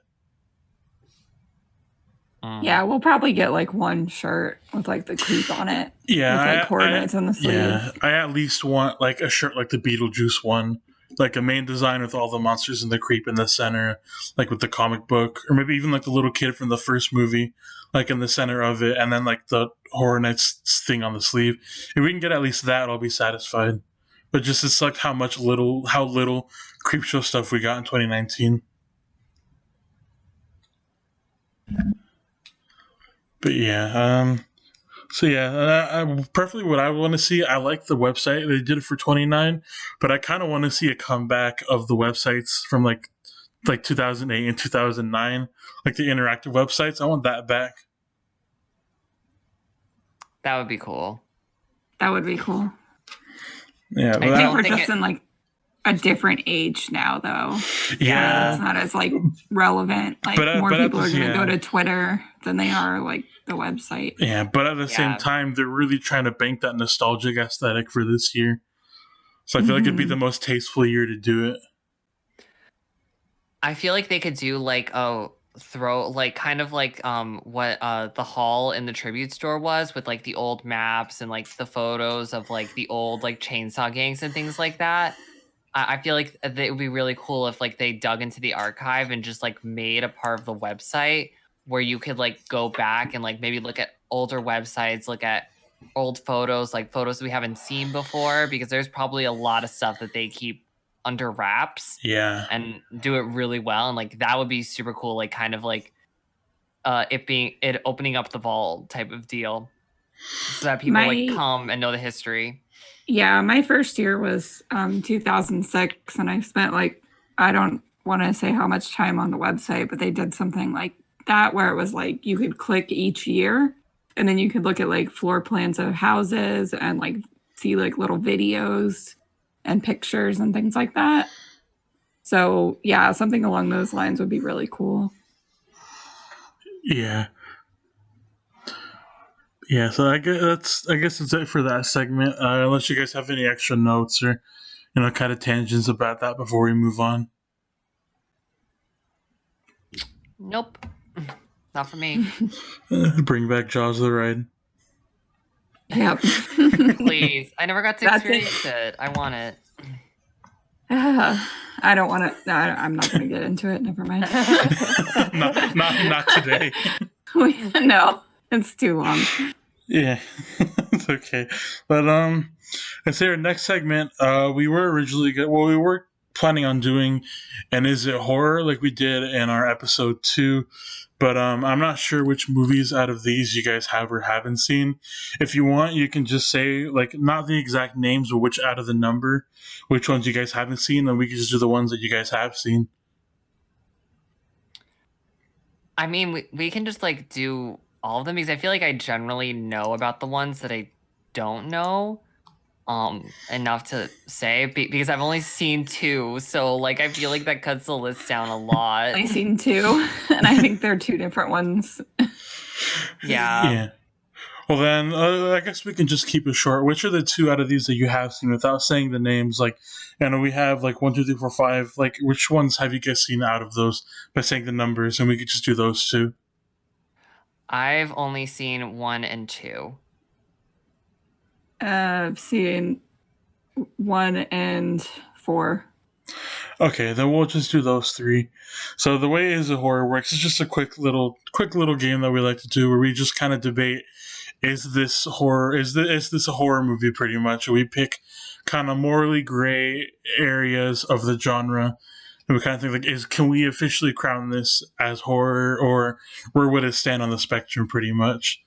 Yeah, we'll probably get like one shirt with like the creep on it. Yeah, with like coordinates on the sleeve. Yeah, I at least want like a shirt like the Beetlejuice one, like a main design with all the monsters and the creep in the center, like with the comic book, or maybe even like the little kid from the first movie, like in the center of it, and then like the Horror Nights thing on the sleeve. If we can get at least that, I'll be satisfied. But just it's like how little Creepshow stuff we got in 2019. But yeah, so yeah, perfectly what I want to see. I like the website they did it for $29, but I kind of want to see a comeback of the websites from like 2008 and 2009, like the interactive websites. I want that back. That would be cool. That would be cool. Yeah, I think we're just in like a different age now, though. Yeah, it's not as like relevant. Like more people are going to go to Twitter than they are like the website. Yeah, but at the same time, they're really trying to bank that nostalgic aesthetic for this year. So I feel like it'd be the most tasteful year to do it. I feel like they could do like throw like kind of like what the hall in the tribute store was, with like the old maps and like the photos of like the old like chainsaw gangs and things like that. I feel like it would be really cool if like they dug into the archive and just like made a part of the website where you could like go back and like maybe look at older websites, look at old photos, like photos we haven't seen before, because there's probably a lot of stuff that they keep under wraps. Yeah. And do it really well. And like that would be super cool, like kind of like it opening up the vault type of deal. So that people like come and know the history. Yeah, my first year was 2006, and I spent like, I don't want to say how much time on the website, but they did something like that where it was like you could click each year, and then you could look at like floor plans of houses and like see like little videos and pictures and things like that. So yeah, something along those lines would be really cool. Yeah. Yeah, so I guess that's it for that segment. Unless you guys have any extra notes or, kind of tangents about that before we move on. Nope, not for me. Bring back Jaws the Ride. Yep. Please, I never got to experience it. I want it. I don't want to. No, I'm not going to get into it. Never mind. not today. No. It's too long. Yeah, it's okay. But I'd say our next segment, we were planning on doing an Is It Horror like we did in our episode 2, but I'm not sure which movies out of these you guys have or haven't seen. If you want, you can just say like not the exact names, but which out of the number, which ones you guys haven't seen, and we can just do the ones that you guys have seen. I mean, we can just like do all of them, because I feel like I generally know about the ones that I don't know enough to say, because I've only seen 2, so like I feel like that cuts the list down a lot. I've seen 2, and I think they're 2 different ones. Yeah. Well then, I guess we can just keep it short. Which are the 2 out of these that you have seen without saying the names? Like, we have like 1, 2, 3, 4, 5. Like, which ones have you guys seen out of those by saying the numbers, and we could just do those 2. I've only seen 1 and 2. I've seen 1 and 4. Okay, then we'll just do those 3. So the way Is It Horror works is just a quick little game that we like to do, where we just kind of debate: is this horror? Is this a horror movie? Pretty much, we pick kind of morally gray areas of the genre. And we kind of think like, can we officially crown this as horror, or where would it stand on the spectrum? Pretty much.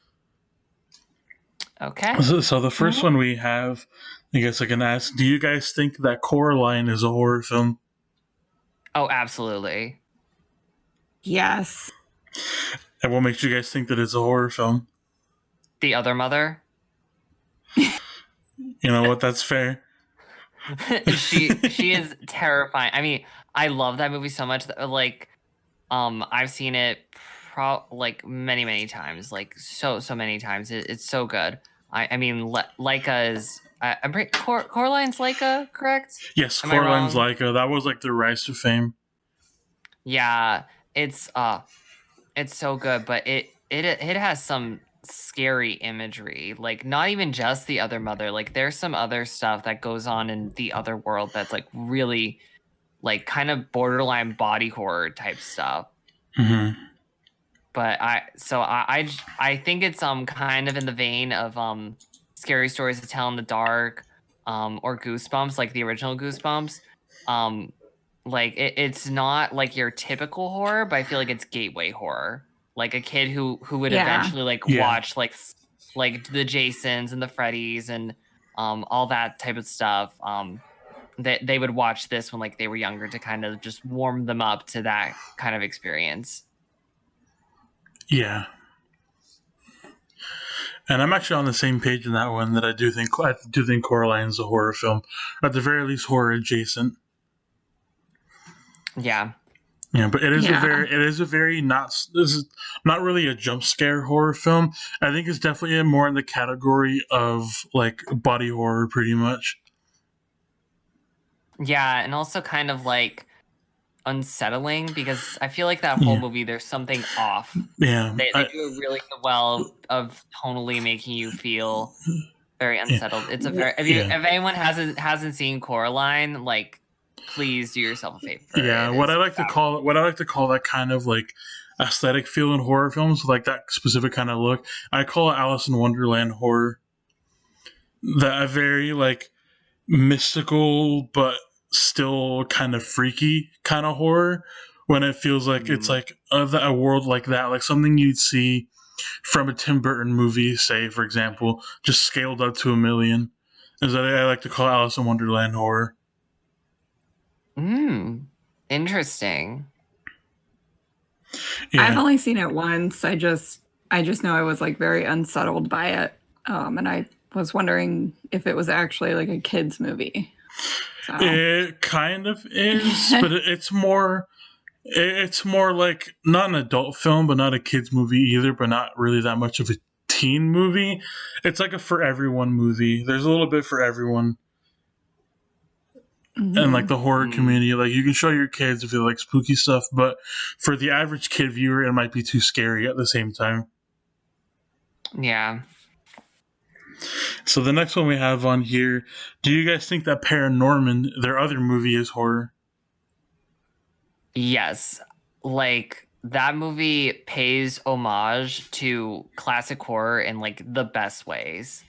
Okay. So the first one we have, I guess I can ask: do you guys think that Coraline is a horror film? Oh, absolutely. Yes. And what makes you guys think that it's a horror film? The Other Mother. You know what? That's fair. she is terrifying. I mean, I love that movie so much that, like, I've seen it like many times, like so many times. It's so good. I mean, Leica is. I'm pretty, Coraline's Leica, correct? Yes, Coraline's Leica. That was like the rise to fame. Yeah, it's so good, but it has some scary imagery. Like not even just the other mother. Like there's some other stuff that goes on in the other world that's like really like kind of borderline body horror type stuff. Mm-hmm. But I think it's kind of in the vein of Scary Stories to Tell in the Dark, or Goosebumps, like the original Goosebumps. Like it's not like your typical horror, but I feel like it's gateway horror. Like a kid who would eventually like watch like the Jasons and the Freddys and all that type of stuff. That they would watch this when like they were younger to kind of just warm them up to that kind of experience. Yeah. And I'm actually on the same page in that one, that I do think Coraline's a horror film, or at the very least horror adjacent. Yeah. Yeah, but it is a very this is not really a jump scare horror film. I think it's definitely more in the category of like body horror, pretty much. Yeah, and also kind of like unsettling, because I feel like that whole movie, there's something off. Yeah, they do really well of tonally making you feel very unsettled. It's a very if anyone hasn't seen Coraline, like please do yourself a favor. Yeah, what I like to call that kind of like aesthetic feel in horror films, like that specific kind of look, I call it Alice in Wonderland horror. That very like mystical but still kind of freaky kind of horror, when it feels like it's like a world like that, like something you'd see from a Tim Burton movie, say, for example, just scaled up to 1,000,000. Is that I like to call Alice in Wonderland horror. Interesting. Yeah. I've only seen it once. I just know I was like very unsettled by it, and I was wondering if it was actually like a kids movie. So. It kind of is, but it's more like not an adult film, but not a kids movie either, but not really that much of a teen movie. It's like a for everyone movie. There's a little bit for everyone. And like the horror community, like you can show your kids if you like spooky stuff, but for the average kid viewer, it might be too scary at the same time. Yeah. So the next one we have on here, do you guys think that Paranorman, their other movie, is horror? Yes. Like that movie pays homage to classic horror in like the best ways.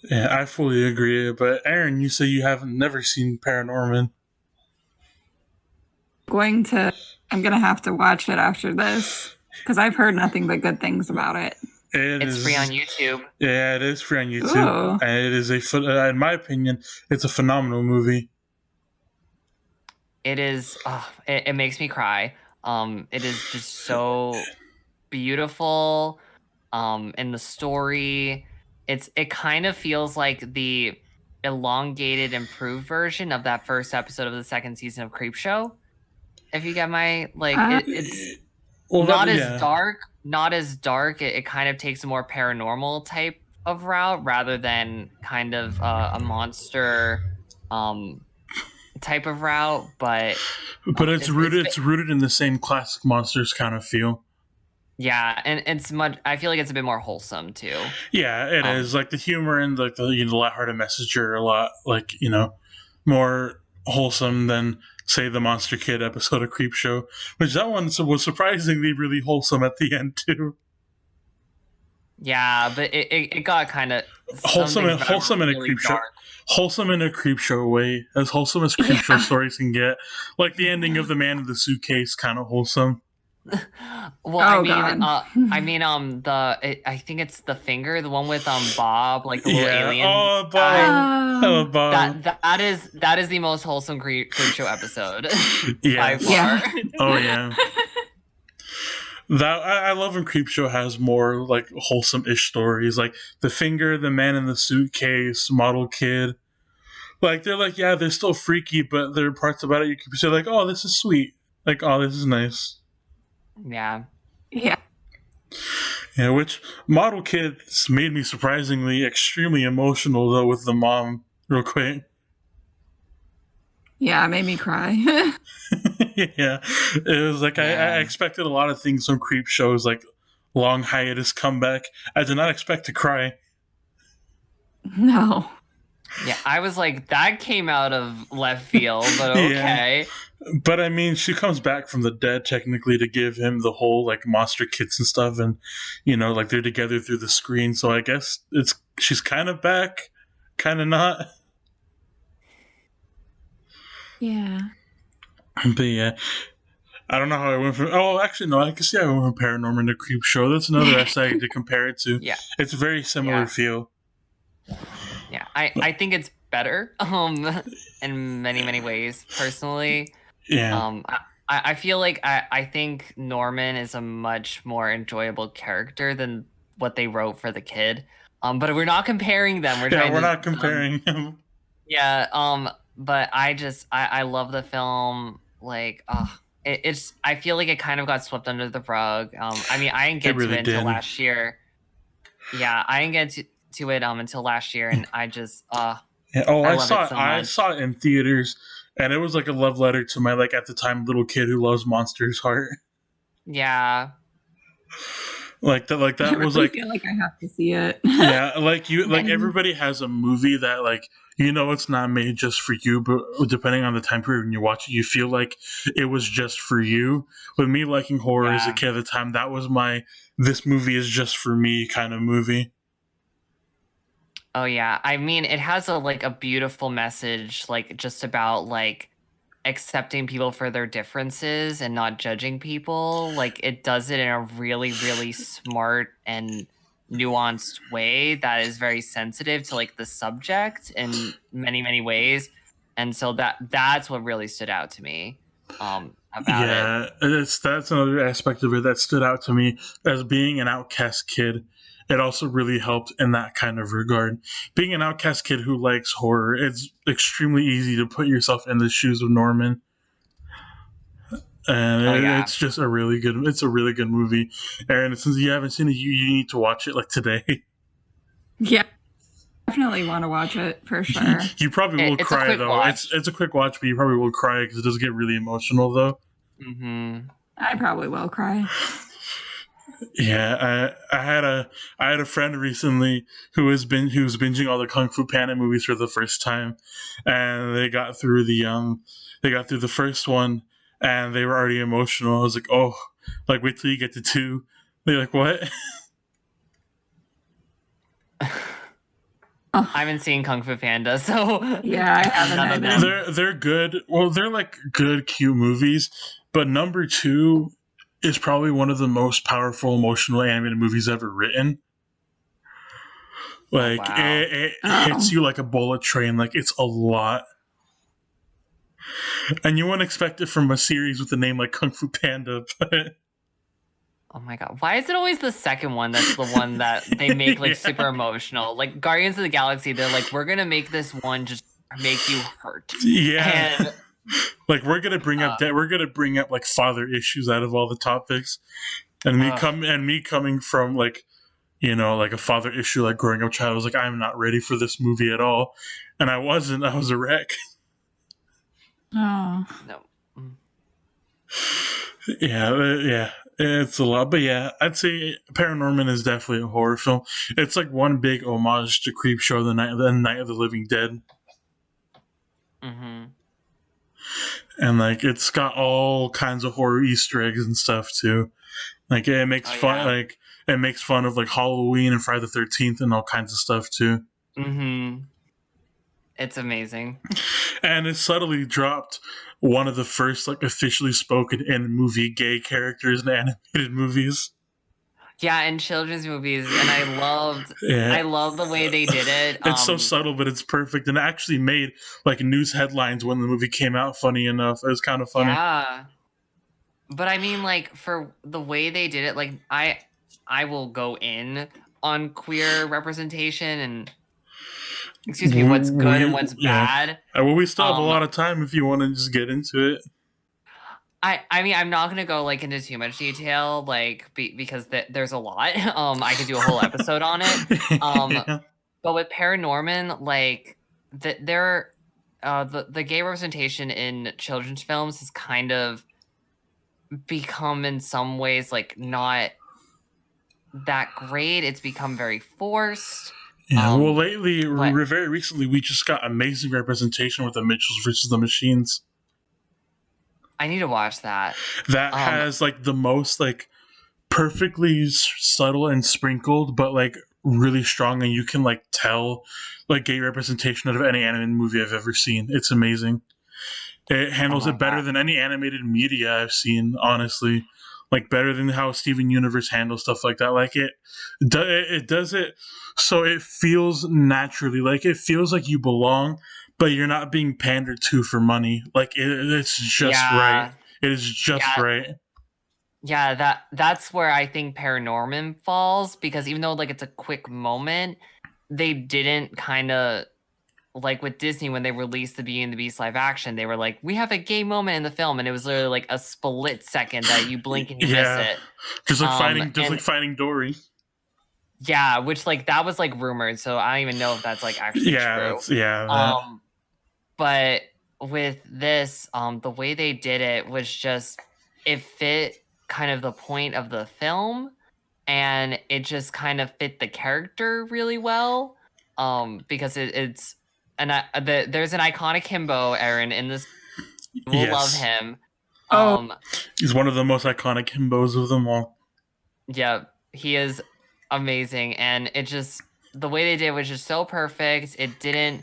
Yeah, I fully agree. But Erin, you say you haven't never seen Paranorman. I'm gonna have to watch it after this, because I've heard nothing but good things about it. It's free on YouTube. Yeah, it is free on YouTube. Ooh. And it is in my opinion, it's a phenomenal movie. It is. It makes me cry. It is just so beautiful. And the story, it kind of feels like the elongated, improved version of that first episode of the second season of Creepshow. If you get my it's not as dark. It kind of takes a more paranormal type of route rather than kind of a monster type of route, but it's rooted in the same classic monsters kind of feel. Yeah, and it's much. I feel like it's a bit more wholesome too. Yeah, it is. Like the humor and like the lighthearted message are a lot like more wholesome than say the Monster Kid episode of Creepshow, which that one was surprisingly really wholesome at the end too. Yeah, but it got kind of wholesome in a Creepshow. Wholesome in a Creepshow way, as wholesome as Creepshow stories can get. Like the ending of The Man in the Suitcase, kind of wholesome. Well, I think it's The Finger, the one with Bob, like the little alien. Oh, Bob. Oh, Bob. That is the most wholesome Creepshow episode. Yeah. By far. Oh yeah. That I love when Creepshow has more like wholesome-ish stories, like The Finger, The Man in the Suitcase, Model Kid. Like they're like, yeah, they're still freaky, but there are parts about it you can say like, oh, this is sweet. Like, oh, this is nice. Yeah. Yeah. Yeah, which Model Kids made me surprisingly extremely emotional though with the mom real quick. Yeah, it made me cry. Yeah, it was like Yeah. I expected a lot of things from Creep shows, like long hiatus comeback. I did not expect to cry. No. Yeah, I was like, that came out of left field, but Yeah. okay. But I mean, she comes back from the dead technically to give him the whole like monster kits and stuff, and like they're together through the screen. So I guess she's kind of back, kind of not. Yeah. But yeah, I don't know how I went from. Oh, actually, no. I can see I went from Paranorman to Creep Show. That's another essay to compare it to. Yeah. It's a very similar Yeah. feel. Yeah, I think it's better in many ways personally. Yeah. I feel like I think Norman is a much more enjoyable character than what they wrote for the kid. But we're not comparing them. We're not comparing him. Yeah. But I love the film. Like, it's I feel like it kind of got swept under the rug. I mean, I didn't get really to it until did. last year. Yeah, I didn't get to it until last year, and I just Yeah. Oh, I I love saw it it. so I much. saw it in theaters, and it was like a love letter to my at the time little kid who loves monsters heart. Yeah. Like that. Like I that was really like. feel like I have to see it. Yeah, like And- everybody has a movie that it's not made just for you, but depending on the time period when you watch it, you feel like it was just for you. With me liking horror as a Yeah. kid at the time, that was my this movie is just for me kind of movie. Oh yeah. I mean, it has a beautiful message, like just about like accepting people for their differences and not judging people. Like it does it in a really, really smart and nuanced way that is very sensitive to like the subject in many ways. And so that's what really stood out to me about it. Yeah, that's another aspect of it that stood out to me as being an outcast kid. It also really helped in that kind of regard. Being an outcast kid who likes horror, it's extremely easy to put yourself in the shoes of Norman. And it's just a really good movie. Erin, since you haven't seen it, you need to watch it like today. Yeah. Definitely want to watch it for sure. You probably will It's a cry quick though. watch. It's a quick watch, but you probably will cry because it does get really emotional though. Mm-hmm. I probably will cry. Yeah, I had a friend recently who was binging all the Kung Fu Panda movies for the first time, and they got through the first one, and they were already emotional. I was like, oh, like wait till you get to 2. They're like, what? I haven't seen Kung Fu Panda, so Yeah, I haven't none of either. them. They're good. Well, they're like good, cute movies, but number 2 is probably one of the most powerful, emotional animated movies ever written. Like wow. it hits you like a bullet train. Like it's a lot, and you wouldn't expect it from a series with a name like Kung Fu Panda. But Oh my god. Why is it always the second one that's the one that they make like Yeah. super emotional? Like Guardians of the Galaxy, they're like, we're gonna make this one just make you hurt. yeah, And like we're gonna bring up like father issues out of all the topics, and me coming from like like a father issue, like growing up child, I was like, I'm not ready for this movie at all, and I wasn't. I was a wreck. Oh. no. Yeah, it's a lot, but yeah, I'd say Paranorman is definitely a horror film. It's like one big homage to Creepshow, the Night of the Living Dead, Mm-hmm. and like it's got all kinds of horror Easter eggs and stuff too. Like it makes fun, yeah. like it makes fun of like Halloween and Friday the 13th and all kinds of stuff too. Mm-hmm. It's amazing. And it subtly dropped one of the first like officially spoken in movie gay characters in animated movies. Yeah, in children's movies, and I love the way they did it. It's so subtle, but it's perfect, and it actually made like news headlines when the movie came out. Funny enough, it was kind of funny. Yeah. But I mean, like, for the way they did it, like, I will go in on queer representation and, excuse me, what's good and what's bad. Well, we still have a lot of time if you want to just get into it. I mean, I'm not gonna go like into too much detail, like because there's a lot. I could do a whole episode on it. Yeah. But with Paranorman, like the gay representation in children's films is kind of become in some ways like not that great. It's become very forced. Yeah, well, lately, but- very recently, we just got amazing representation with the Mitchells versus the Machines. I need to watch that. That has like the most like perfectly subtle and sprinkled, but like really strong, and you can like tell like gay representation out of any animated movie I've ever seen. It's amazing. It handles it better than any animated media I've seen, honestly. Like better than how Steven Universe handles stuff like that. Like it does it so it feels naturally. Like it feels like you belong, but you're not being pandered to for money. Like it's just right. It is just right. Yeah, that's where I think Paranorman falls, because even though like it's a quick moment, they didn't kind of like with Disney when they released the Beauty and the Beast live action, they were like, we have a gay moment in the film, and it was literally like a split second that you blink and you miss it. Just like finding Dory. Yeah, which like that was like rumored, so I don't even know if that's like actually true. But with this, the way they did it was just it fit kind of the point of the film, and it just kind of fit the character really well. Because it's there's an iconic himbo, Erin, in this. You will love him. He's one of the most iconic himbos of them all. Yeah, he is amazing, and it just the way they did it was just so perfect. It didn't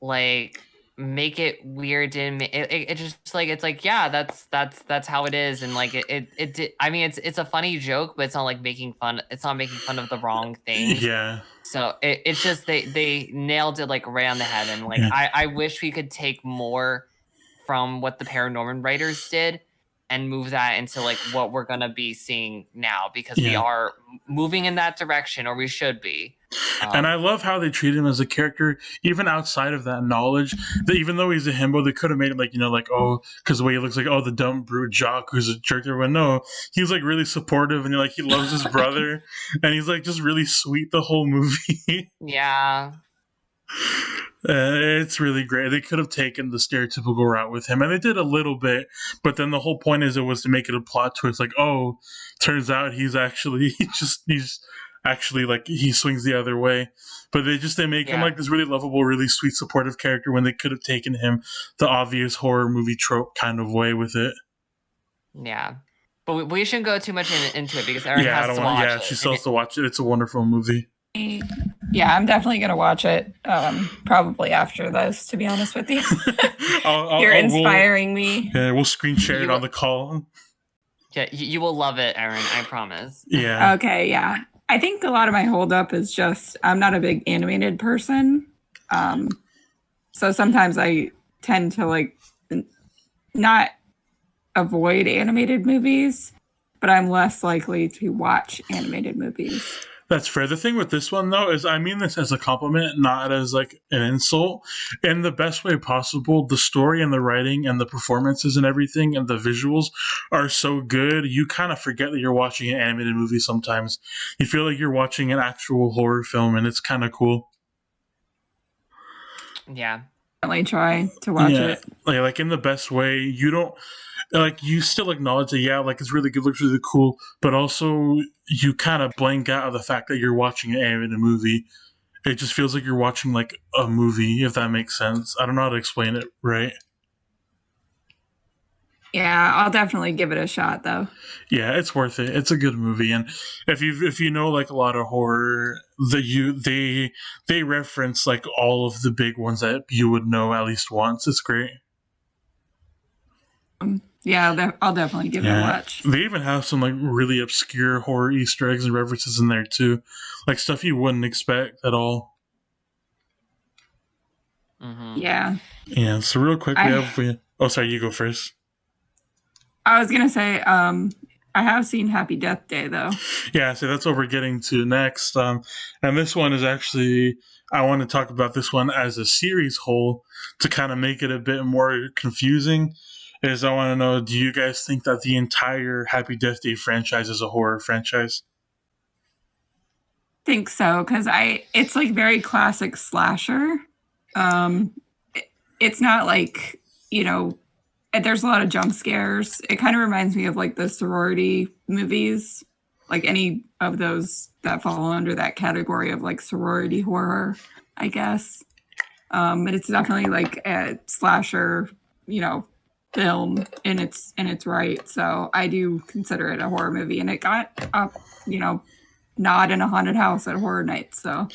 like make it weird, and it just like it's like yeah, that's how it is, and like it did. I mean, it's a funny joke, but it's not like making fun. It's not making fun of the wrong things. Yeah. So it's just they nailed it like right on the head, and like I wish we could take more from what the Paranorman writers did and move that into like what we're gonna be seeing now, because we are moving in that direction, or we should be. And I love how they treat him as a character, even outside of that knowledge. That even though he's a himbo, they could have made him like, like, oh, because the way he looks like, oh, the dumb brute jock who's a jerk. But no, he's like really supportive, and like he loves his brother, and he's like just really sweet the whole movie. Yeah. It's really great. They could have taken the stereotypical route with him, and they did a little bit, but then the whole point is it was to make it a plot twist. Like, oh, turns out he's actually actually like he swings the other way. But they make him like this really lovable, really sweet, supportive character when they could have taken him the obvious horror movie trope kind of way with it. Yeah, but we shouldn't go too much into it because Erin has to watch it. Yeah, she still has to watch it. It's a wonderful movie. Yeah, I'm definitely going to watch it probably after this, to be honest with you. You're inspiring me. Yeah, we'll screen share it on the call. Yeah, you will love it, Erin, I promise. Yeah. Okay, yeah. I think a lot of my holdup is just I'm not a big animated person. So sometimes I tend to like not avoid animated movies, but I'm less likely to watch animated movies. That's fair. The thing with this one, though, is I mean this as a compliment, not as like an insult. In the best way possible, the story and the writing and the performances and everything and the visuals are so good, you kind of forget that you're watching an animated movie sometimes. You feel like you're watching an actual horror film, and it's kind of cool. Yeah. Definitely try to watch it. Like in the best way. You don't... Like, you still acknowledge that, like, it's really good, looks really cool, but also you kind of blank out of the fact that you're watching an animated movie. It just feels like you're watching, like, a movie, if that makes sense. I don't know how to explain it right. Yeah, I'll definitely give it a shot, though. Yeah, it's worth it. It's a good movie, and if you know, like, a lot of horror, they reference, like, all of the big ones that you would know at least once. It's great. Yeah, I'll definitely give it a watch. They even have some like really obscure horror Easter eggs and references in there too, like stuff you wouldn't expect at all. Mm-hmm. Yeah. Yeah. So real quick, oh, sorry, you go first. I was gonna say, I have seen Happy Death Day though. Yeah, so that's what we're getting to next. And this one is actually, I want to talk about this one as a series whole to kind of make it a bit more confusing. I want to know, do you guys think that the entire Happy Death Day franchise is a horror franchise? I think so, because it's like very classic slasher. It's not like, there's a lot of jump scares. It kind of reminds me of like the sorority movies, like any of those that fall under that category of like sorority horror, I guess. But it's definitely like a slasher, film in its right. So I do consider it a horror movie, and it got nod in a haunted house at horror night. So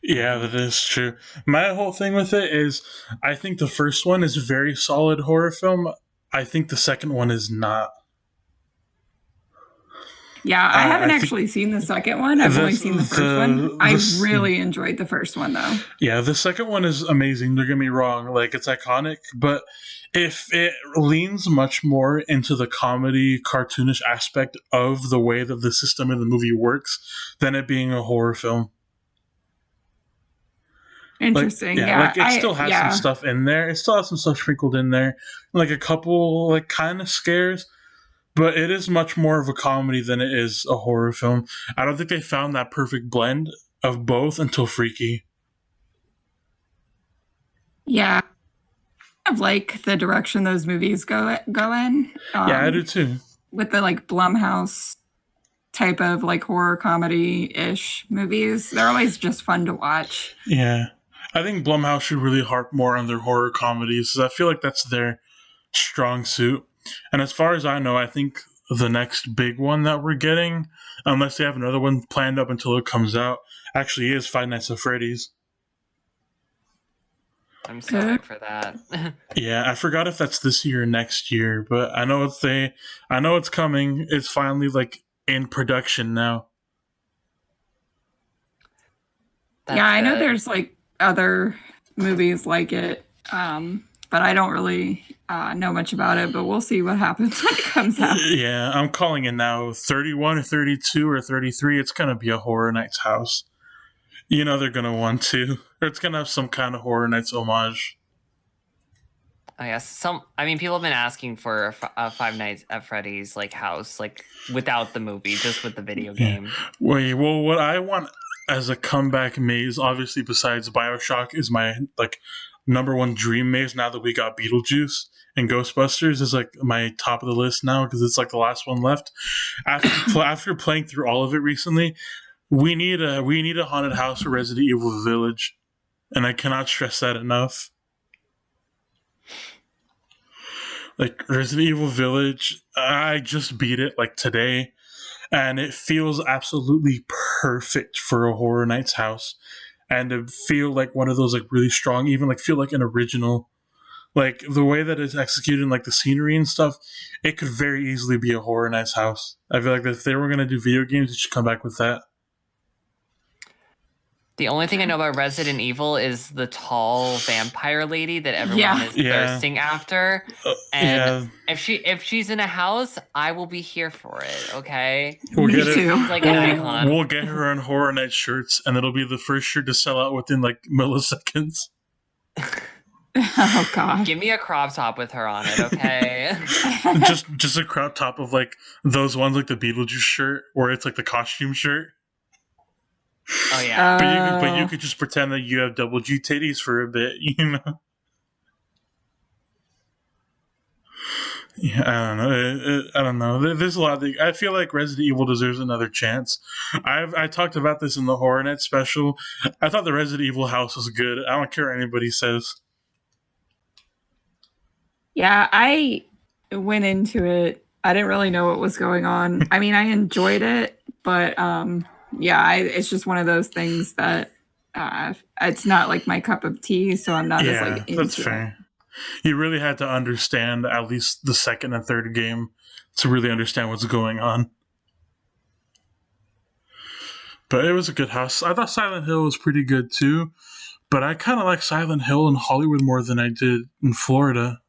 Yeah, that is true. My whole thing with it is I think the first one is a very solid horror film. I think the second one is not. yeah, I haven't think actually seen the second one. I've only seen the first one. I really enjoyed the first one though. Yeah, the second one is amazing. Don't get me wrong. Like, it's iconic, but if it leans much more into the comedy, cartoonish aspect of the way that the system in the movie works than it being a horror film. Interesting. Like, yeah, like it still has some stuff in there. It still has some stuff sprinkled in there, like a couple like kind of scares, but it is much more of a comedy than it is a horror film. I don't think they found that perfect blend of both until Freaky. Yeah, I like the direction those movies go in. Yeah, I do too. With the like Blumhouse type of like horror comedy ish movies, they're always just fun to watch. Yeah. I think Blumhouse should really harp more on their horror comedies, because I feel like that's their strong suit. And as far as I know, I think the next big one that we're getting, unless they have another one planned up until it comes out, actually is Five Nights at Freddy's. I'm sorry for that. Yeah, I forgot if that's this year or next year, but I know it's coming. It's finally like in production now. Yeah, I know there's like other movies like it, but I don't really know much about it, but we'll see what happens when it comes out. Yeah, I'm calling it now. 31 or 32 or 33, it's going to be a Horror Nights house. You know they're going to want to. Or it's going to have some kind of Horror Nights homage. I guess people have been asking for a Five Nights at Freddy's like house, like without the movie, just with the video game. Wait, well, what I want as a comeback maze, obviously besides BioShock, is my like number one dream maze. Now that we got Beetlejuice and Ghostbusters is like my top of the list now, because it's like the last one left. After playing through all of it recently, we need a haunted house for Resident Evil Village, and I cannot stress that enough. Like Resident Evil Village, I just beat it like today, and it feels absolutely perfect for a Horror Nights house, and to feel like one of those like really strong, even like feel like an original, like the way that it's executed, and like the scenery and stuff, it could very easily be a Horror Nights house. I feel like if they were gonna do video games, they should come back with that. The only thing I know about Resident Evil is the tall vampire lady that everyone is thirsting after. And if she's in a house, I will be here for it. Okay, Me too. Like an icon. We'll get her on Horror Nights shirts, and it'll be the first shirt to sell out within like milliseconds. Oh god! Give me a crop top with her on it, okay? just a crop top of like those ones, like the Beetlejuice shirt, where it's like the costume shirt. Oh yeah. But you could just pretend that you have double G titties for a bit, you know? Yeah, I don't know. There's a lot of things. I feel like Resident Evil deserves another chance. I talked about this in the Horror Night special. I thought the Resident Evil house was good. I don't care what anybody says. Yeah, I went into it. I didn't really know what was going on. I mean, I enjoyed it, but it's just one of those things that it's not like my cup of tea, so I'm not as like into that's fair. You really had to understand at least the second and third game to really understand what's going on. But it was a good house. I thought Silent Hill was pretty good too, but I kind of like Silent Hill in Hollywood more than I did in Florida.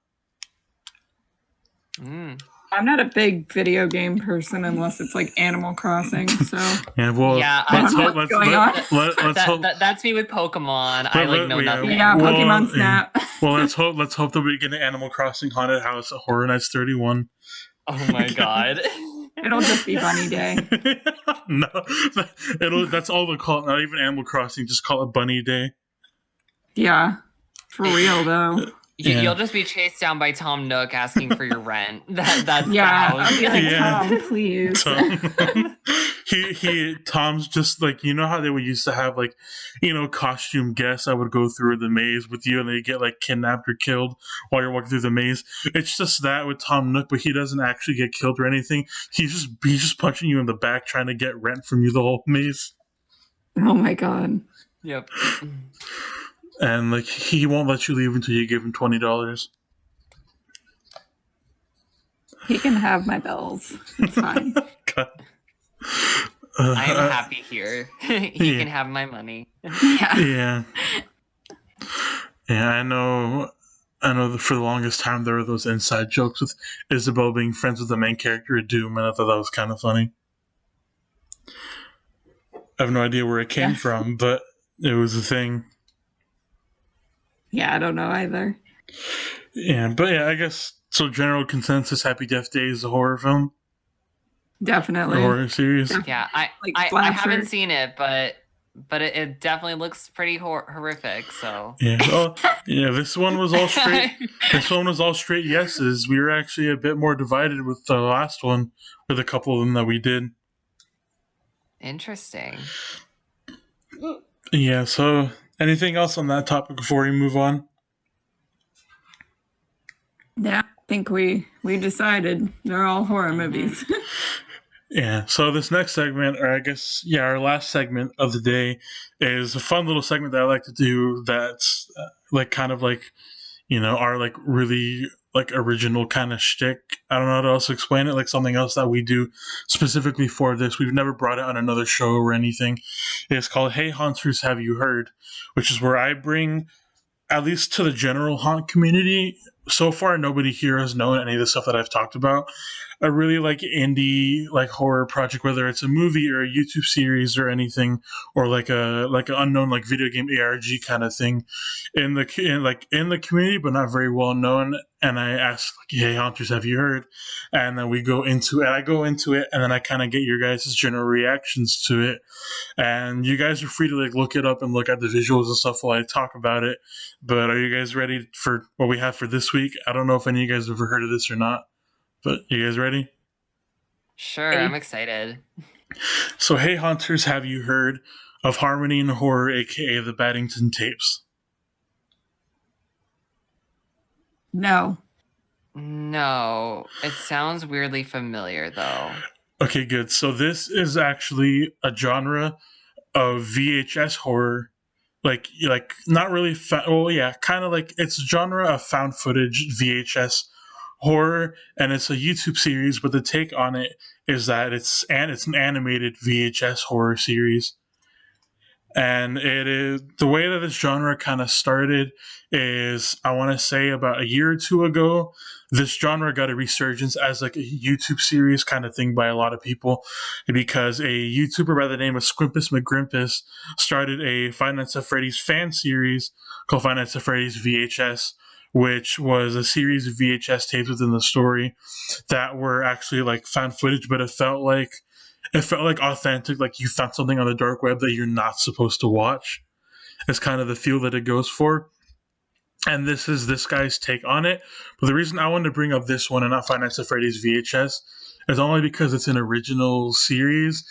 I'm not a big video game person unless it's like Animal Crossing. So let's hope. That's me with Pokemon. I like know nothing. Yeah, Pokemon Snap. Well, let's hope that we get an Animal Crossing haunted house at Horror Nights 31. Oh my god. It'll just be Bunny Day. No, that's all we'll call it. Not even Animal Crossing. Just call it Bunny Day. Yeah, for real though. You'll just be chased down by Tom Nook asking for your rent. That's the Yeah, house. I'll be like, Yeah. Tom, please. So Tom's just like, you know how they would used to have like, costume guests that would go through the maze with you and they get like kidnapped or killed while you're walking through the maze. It's just that with Tom Nook, but he doesn't actually get killed or anything. He's just punching you in the back trying to get rent from you the whole maze. Oh my god. Yep. And like he won't let you leave until you give him $20. He can have my bells. It's fine. God. I am happy here. He can have my money. Yeah. Yeah, I know for the longest time there were those inside jokes with Isabel being friends with the main character of Doom, and I thought that was kind of funny. I have no idea where it came from, but it was a thing. Yeah, I don't know either. Yeah, but yeah, I guess so. General consensus: Happy Death Day is a horror film, Definitely. a horror series. Yeah, I haven't seen it, but it definitely looks pretty horrific. So Yeah, well, yeah. This one was all straight. This one was all straight yeses. We were actually a bit more divided with the last one, with a couple of them that we did. Interesting. Yeah. So, anything else on that topic before we move on? Yeah, I think we decided they're all horror movies. Yeah, so this next segment, or I guess, our last segment of the day is a fun little segment that I like to do that's our like really like original kind of shtick. I don't know how to else explain it, like something else that we do specifically for this. We've never brought it on another show or anything. It's called Hey Haunters, Have You Heard? Which is where I bring, at least to the general haunt community, so far nobody here has known any of the stuff that I've talked about. A really like indie like horror project, whether it's a movie or a YouTube series or anything, or like an unknown like video game ARG kind of thing in the community, but not very well known. And I ask like, "Hey, Hunters, have you heard?" And then we go into it. I go into it, and then I kind of get your guys' general reactions to it. And you guys are free to like look it up and look at the visuals and stuff while I talk about it. But are you guys ready for what we have for this week? I don't know if any of you guys have ever heard of this or not. But you guys ready? Sure, I'm excited. So, Hey Hunters, have you heard of Harmony and Horror, aka the Baddington Tapes? No. No, it sounds weirdly familiar though. Okay, good. So this is actually a genre of VHS horror, like not really. Kind of like it's a genre of found footage VHS horror, and it's a YouTube series. But the take on it is that it's an animated VHS horror series. And it is the way that this genre kind of started is, I want to say about a year or two ago, this genre got a resurgence as like a YouTube series kind of thing by a lot of people, because a YouTuber by the name of Squimpus McGrimpus started a Five Nights at Freddy's fan series called Five Nights at Freddy's VHS, which was a series of VHS tapes within the story that were actually like found footage, but it felt like authentic, like you found something on the dark web that you're not supposed to watch. It's kind of the feel that it goes for. And this is this guy's take on it. But the reason I wanted to bring up this one and not Five Nights at Freddy's VHS is only because it's an original series.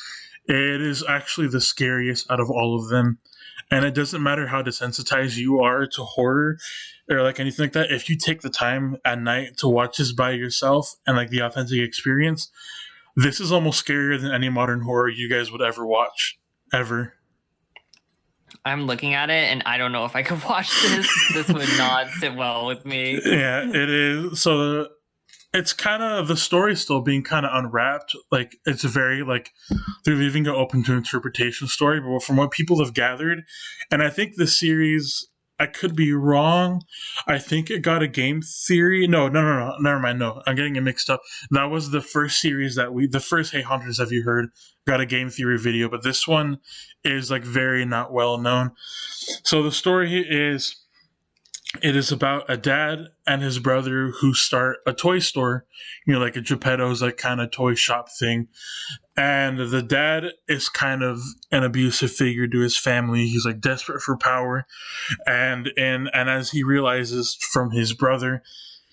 It is actually the scariest out of all of them. And it doesn't matter how desensitized you are to horror or like anything like that. If you take the time at night to watch this by yourself and like the authentic experience, this is almost scarier than any modern horror you guys would ever watch, ever. I'm looking at it, and I don't know if I could watch this. This would not sit well with me. Yeah, it is. So it's kind of, the story still being kind of unwrapped. Like, it's a very, like, they're leaving it open to interpretation story. But from what people have gathered, and I think the series, I could be wrong, I think it got a game theory. No, never mind. No, I'm getting it mixed up. That was the first series the first Hey Hunters, Have You Heard? Got a game theory video, but this one is like very not well known. So the story is, it is about a dad and his brother who start a toy store, like a Geppetto's like kind of toy shop thing. And the dad is kind of an abusive figure to his family. He's like desperate for power, and as he realizes from his brother,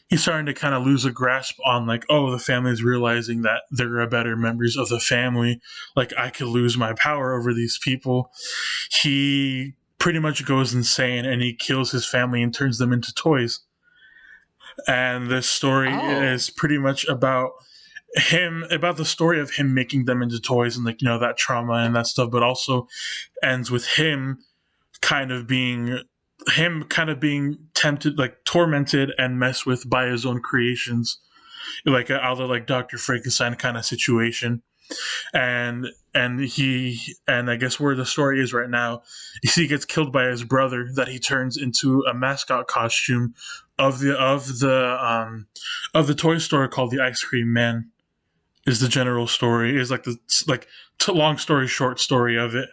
he's starting to kind of lose a grasp on like, oh, the family's realizing that there are better members of the family. Like, I could lose my power over these people. He pretty much goes insane and he kills his family and turns them into toys. And this story is pretty much about the story of him making them into toys and like, that trauma and that stuff, but also ends with him kind of being tempted, like tormented and messed with by his own creations, like either like Dr. Frankenstein kind of situation. And I guess where the story is right now is he gets killed by his brother that he turns into a mascot costume of the toy store called the Ice Cream Man. Is the general story, is like the long story short story of it.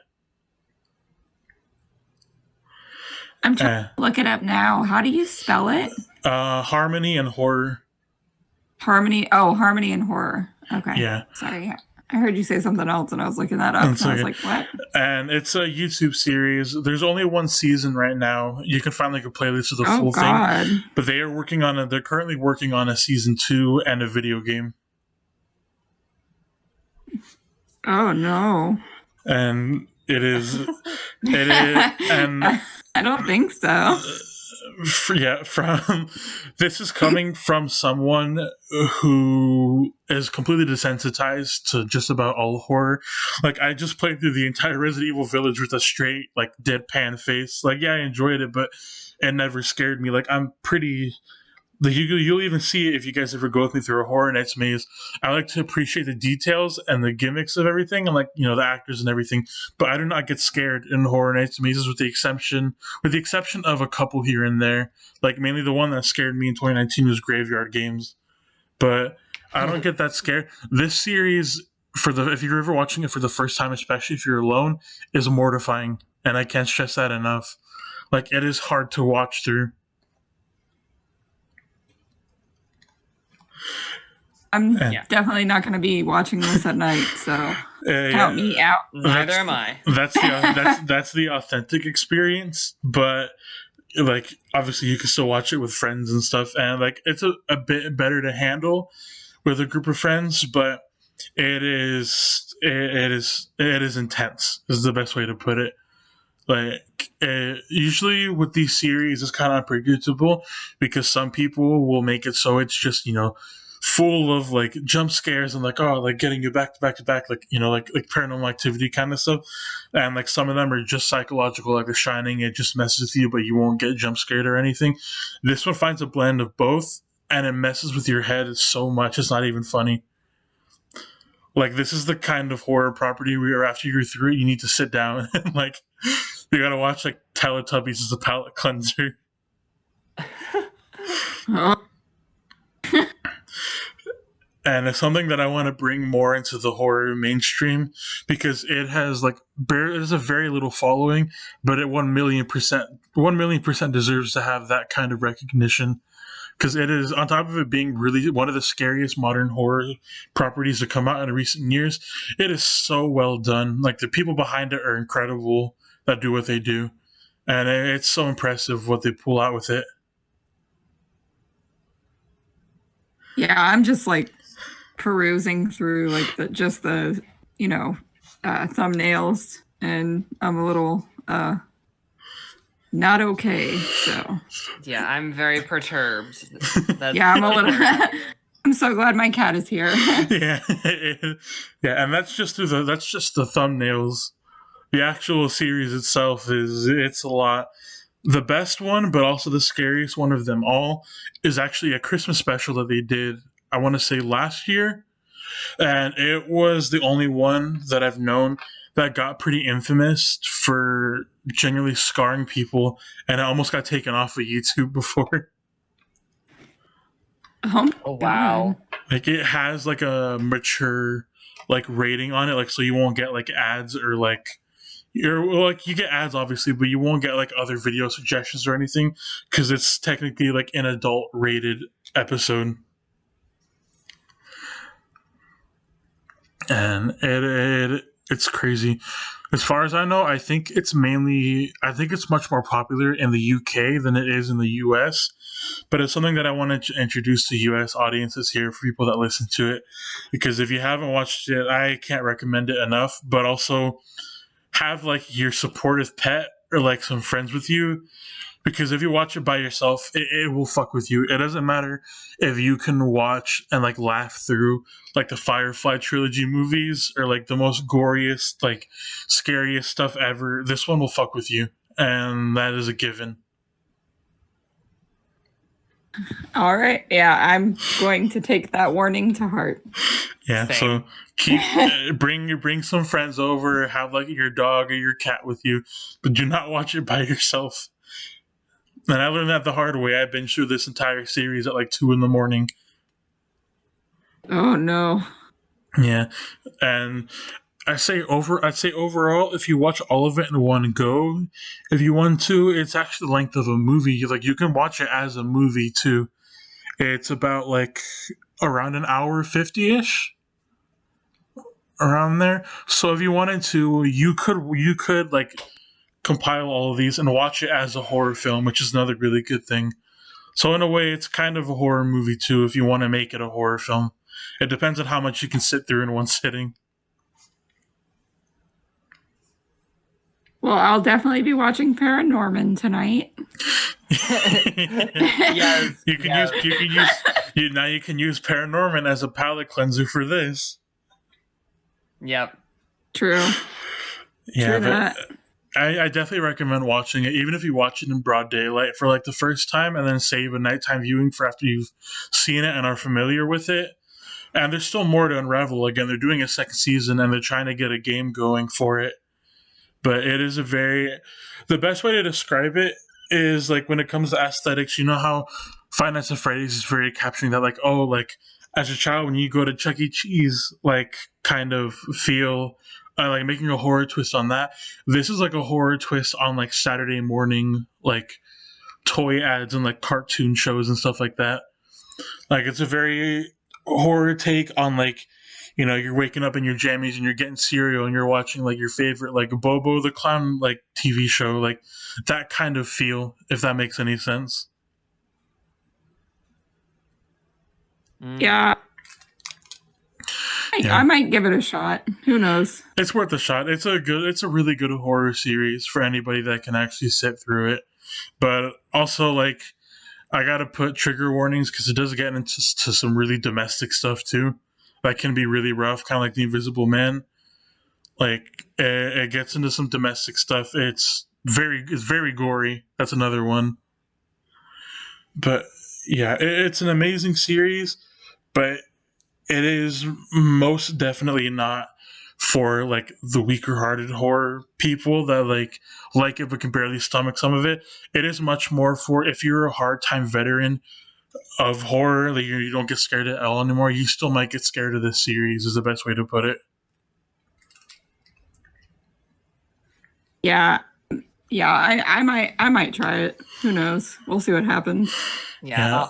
I'm trying to look it up now. How do you spell it? Harmony and horror. Harmony and horror. Okay. Yeah. Sorry. I heard you say something else and I was looking that up. And I was like, what? And it's a YouTube series. There's only one season right now. You can find like a playlist of the full thing. But they're currently working on a season 2 and a video game. Oh no. And it is, and I don't think so. This is coming from someone who is completely desensitized to just about all horror. Like, I just played through the entire Resident Evil Village with a straight, like, deadpan face. Like, yeah, I enjoyed it, but it never scared me. Like, I'm pretty... You'll even see it if you guys ever go with me through a Horror Nights maze. I like to appreciate the details and the gimmicks of everything, and like the actors and everything. But I do not get scared in Horror Nights mazes, with the exception of a couple here and there. Like, mainly the one that scared me in 2019 was Graveyard Games. But I don't get that scared. This series, if you're ever watching it for the first time, especially if you're alone, is mortifying, and I can't stress that enough. Like, it is hard to watch through. I'm definitely not going to be watching this at night, so count me out. Neither am I. That's the authentic experience, but like, obviously you can still watch it with friends and stuff, and like, it's a bit better to handle with a group of friends, but it is intense, is the best way to put it. Like, usually with these series, it's kind of unpredictable because some people will make it so it's just full of like jump scares and like, oh, like getting you back to back to back, like like Paranormal Activity kind of stuff. And like, some of them are just psychological, like The Shining. It just messes with you, but you won't get jump scared or anything. This one finds a blend of both, and it messes with your head so much it's not even funny. Like, this is the kind of horror property where after you're through it, you need to sit down and like, you gotta watch like Teletubbies as a palate cleanser. And it's something that I want to bring more into the horror mainstream, because it has like there's a very little following, but it 1,000,000% deserves to have that kind of recognition, because it is, on top of it being really one of the scariest modern horror properties to come out in recent years, it is so well done. Like, the people behind it are incredible that do what they do, and it's so impressive what they pull out with it. Yeah, I'm just like perusing through like the thumbnails, and I'm a little not okay. So yeah, I'm very perturbed. I'm a little. I'm so glad my cat is here. Yeah, and that's just the thumbnails. The actual series itself it's a lot. The best one, but also the scariest one of them all, is actually a Christmas special that they did, I want to say last year. And it was the only one that I've known that got pretty infamous for genuinely scarring people, and it almost got taken off of YouTube before. Oh wow. Like, it has like a mature like rating on it, like, so you won't get like ads or like you get ads obviously, but you won't get like other video suggestions or anything because it's technically like an adult rated episode. And it's crazy. As far as I know, I think it's much more popular in the UK than it is in the US. But it's something that I want to introduce to US audiences here for people that listen to it. Because if you haven't watched it, I can't recommend it enough. But also have like your supportive pet or like some friends with you. Because if you watch it by yourself, it will fuck with you. It doesn't matter if you can watch and like laugh through like the Firefly trilogy movies or like the most goriest, like scariest stuff ever. This one will fuck with you, and that is a given. All right. Yeah, I'm going to take that warning to heart. Yeah. Same. So keep bring some friends over. Have like your dog or your cat with you, but do not watch it by yourself. And I learned that the hard way. I binged through this entire series at like 2 a.m. Oh no. Yeah, and I'd say overall, if you watch all of it in one go, if you want to, it's actually the length of a movie. Like you can watch it as a movie too. It's about like around an hour 50-ish, around there. So if you wanted to, you could like compile all of these and watch it as a horror film, which is another really good thing. So in a way, it's kind of a horror movie too if you want to make it a horror film. It depends on how much you can sit through in one sitting. Well, I'll definitely be watching Paranorman tonight. Yes. You can use Paranorman as a palate cleanser for this. Yep. True. Yeah, True but that. I definitely recommend watching it, even if you watch it in broad daylight for like the first time, and then save a nighttime viewing for after you've seen it and are familiar with it. And there's still more to unravel. Again, they're doing a second season and they're trying to get a game going for it. But it is the best way to describe it is like when it comes to aesthetics, you know how Five Nights at Freddy's is very capturing that, like, oh, like as a child when you go to Chuck E. Cheese, like kind of feel. Like making a horror twist on that. This is like a horror twist on like Saturday morning, like toy ads and like cartoon shows and stuff like that. Like it's a very horror take on like, you know, you're waking up in your jammies and you're getting cereal and you're watching like your favorite like Bobo the Clown like TV show, like that kind of feel, if that makes any sense. Yeah. Yeah. I might give it a shot. Who knows? It's worth a shot. It's a really good horror series for anybody that can actually sit through it. But also, like, I gotta put trigger warnings because it does get into some really domestic stuff too. That can be really rough, kind of like The Invisible Man. Like, it gets into some domestic stuff. It's very gory. That's another one. But yeah, it's an amazing series, but it is most definitely not for like the weaker hearted horror people that like it but can barely stomach some of it. It is much more for if you're a hard time veteran of horror, like you don't get scared at all anymore, you still might get scared of this series is the best way to put it. Yeah. Yeah, I might try it. Who knows? We'll see what happens. Yeah.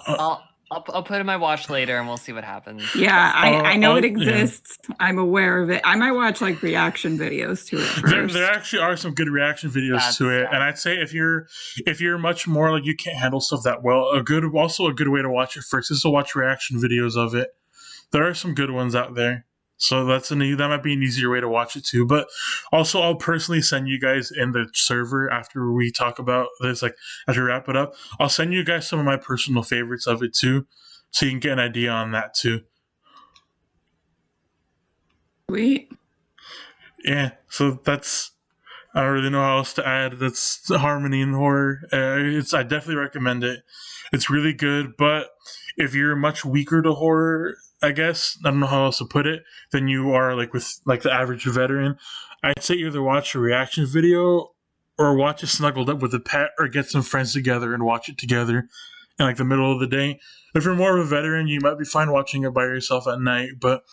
I'll put it in my watch later and we'll see what happens. Yeah, I know it exists. Yeah. I'm aware of it. I might watch like reaction videos to it first. There actually are some good reaction videos to it, and I'd say if you're much more like you can't handle stuff that well, a good way to watch it first is to watch reaction videos of it. There are some good ones out there, so that might be an easier way to watch it too. But also, I'll personally send you guys in the server after we talk about this, like after we wrap it up. I'll send you guys some of my personal favorites of it too, so you can get an idea on that too. Sweet. Yeah, so that's. I don't really know how else to add. That's harmony in horror. I definitely recommend it. It's really good, but if you're much weaker to horror, I guess, I don't know how else to put it, than you are like with like the average veteran, I'd say either watch a reaction video or watch it snuggled up with a pet or get some friends together and watch it together in like the middle of the day. If you're more of a veteran, you might be fine watching it by yourself at night, but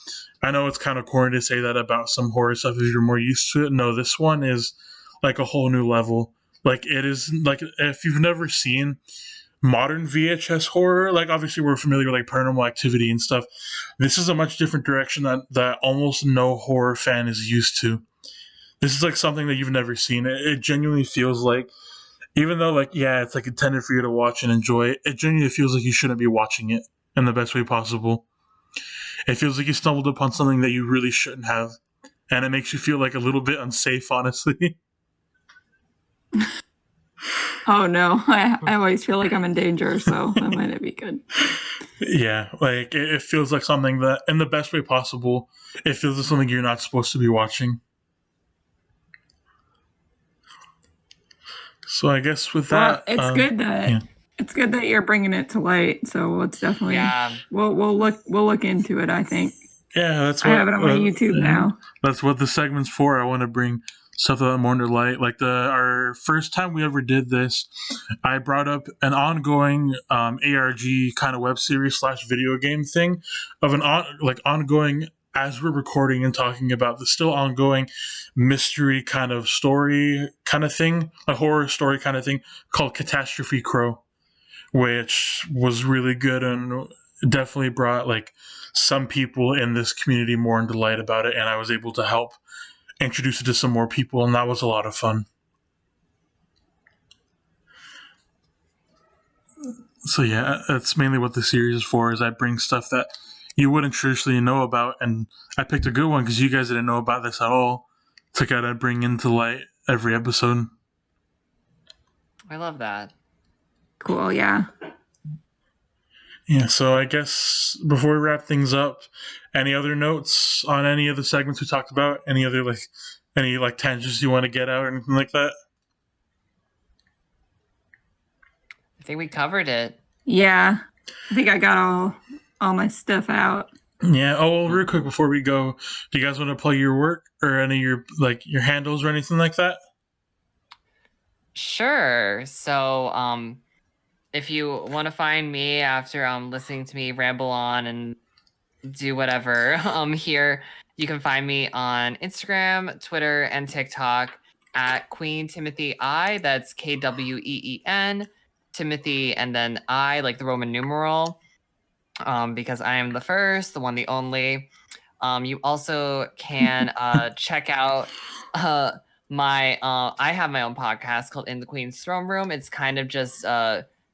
I know it's kind of corny to say that about some horror stuff if you're more used to it. No, this one is like a whole new level. Like it is like if you've never seen modern VHS horror, like obviously we're familiar with like Paranormal Activity and stuff. This is a much different direction that almost no horror fan is used to. This is like something that you've never seen. It genuinely feels like, even though like yeah, it's like intended for you to watch and enjoy, it genuinely feels like you shouldn't be watching it in the best way possible. It feels like you stumbled upon something that you really shouldn't have, and it makes you feel like a little bit unsafe, honestly. Oh no, I always feel like I'm in danger, so that might not be good. Yeah, like it feels like something that, in the best way possible, it feels like something you're not supposed to be watching. So I guess with that, it's good that yeah. it's good that you're bringing it to light. So it's definitely we'll look into it. I think. Yeah, that's what I have it on my YouTube now. That's what the segment's for. I want to bring stuff that more to light. Like our first time we ever did this, I brought up an ongoing ARG kind of web series / video game thing of an ongoing, as we're recording and talking about the still ongoing mystery kind of story kind of thing, a horror story kind of thing called Catastrophe Crow, which was really good and definitely brought like some people in this community more into light about it, and I was able to help introduce it to some more people, and that was a lot of fun. So yeah, that's mainly what the series is for, is I bring stuff that you wouldn't traditionally know about, and I picked a good one because you guys didn't know about this at all, to kind of bring into light every episode. I love that. Cool, yeah. Yeah, so I guess before we wrap things up, any other notes on any of the segments we talked about? Any other any tangents you want to get out or anything like that? I think we covered it. Yeah, I think I got all my stuff out. Yeah. Oh, well, real quick before we go, do you guys want to plug your work or any of your handles or anything like that? Sure. So, if you want to find me after listening to me ramble on and do whatever here, you can find me on Instagram, Twitter, and TikTok at Queen Timothy I. That's KWEEN Timothy, and then I, like the Roman numeral, because I am the first, the one, the only. You also can check out my I have my own podcast called In the Queen's Throne Room. It's kind of just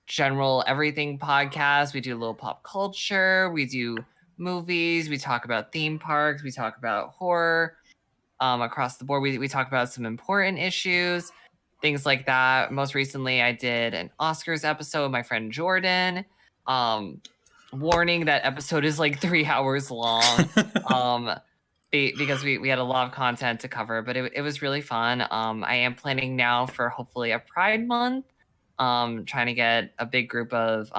general everything podcast. We do a little pop culture, we do movies, we talk about theme parks, we talk about horror across the board. We talk about some important issues, things like that. Most recently I did an Oscars episode with my friend Jordan. Warning, that episode is like 3 hours long because we had a lot of content to cover, but it was really fun. I am planning now for hopefully a Pride Month, trying to get a big group of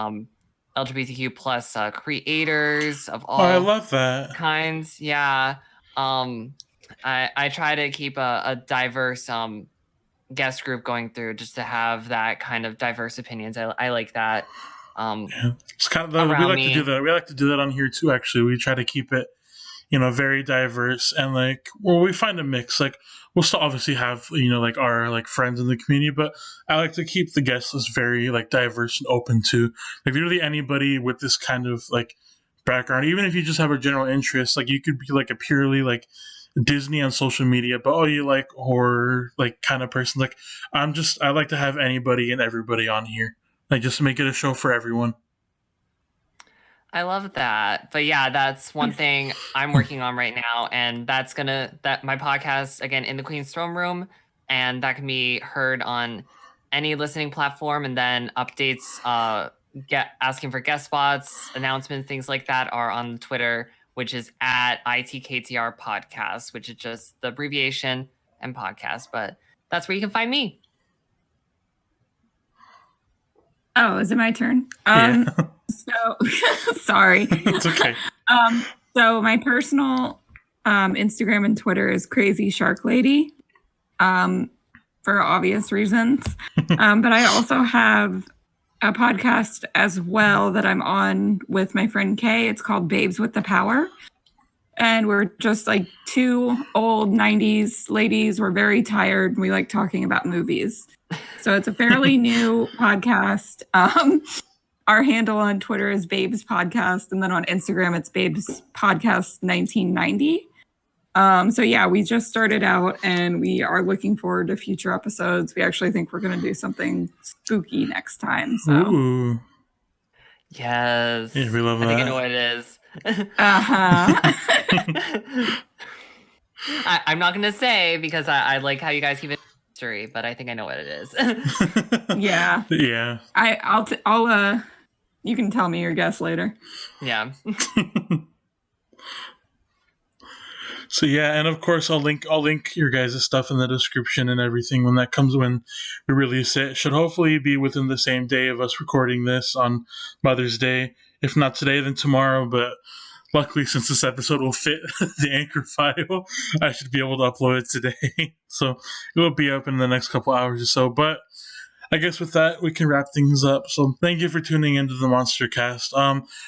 LGBTQ plus creators of all I love that. kinds. Yeah. I try to keep a diverse guest group going through, just to have that kind of diverse opinions. I like that. Yeah. It's kind of we like to do that. We like to do that on here too. Actually, we try to keep it, very diverse, and we find a mix. Like, we'll still obviously have our friends in the community, but I like to keep the guest list very diverse and open to literally anybody with this kind of background. Even if you just have a general interest, you could be a purely Disney on social media, but you like horror kind of person. I like to have anybody and everybody on here. Just to make it a show for everyone. I love that. But yeah, that's one thing I'm working on right now. And that's my podcast, again, In the Queen's Throne Room. And that can be heard on any listening platform. And then updates, asking for guest spots, announcements, things like that are on Twitter, which is at ITKTR Podcast, which is just the abbreviation and podcast. But that's where you can find me. Oh, is it my turn? Yeah. So sorry. It's okay. So my personal Instagram and Twitter is Crazy Shark Lady, for obvious reasons. But I also have a podcast as well that I'm on with my friend Kay. It's called Babes with the Power. and we're just like two old 90s ladies. We're very tired. And we like talking about movies. So it's a fairly new podcast. Our handle on Twitter is Babes Podcast, and then on Instagram it's Babes Podcast 1990. So yeah, we just started out and we are looking forward to future episodes. We actually think we're going to do something spooky next time. So. Ooh. Yes. Yeah, we love I think I that. know what it is. I'm not going to say because I like how you guys keep it mystery, but I think I know what it is. Yeah. Yeah. I'll you can tell me your guess later. Yeah. So yeah, and of course I'll link your guys' stuff in the description and everything when we release it. Should hopefully be within the same day of us recording this on Mother's Day. If not today, then tomorrow, but luckily since this episode will fit the Anchor file, I should be able to upload it today. So it will be up in the next couple hours or so. But I guess with that, we can wrap things up. So thank you for tuning into the Monster Cast.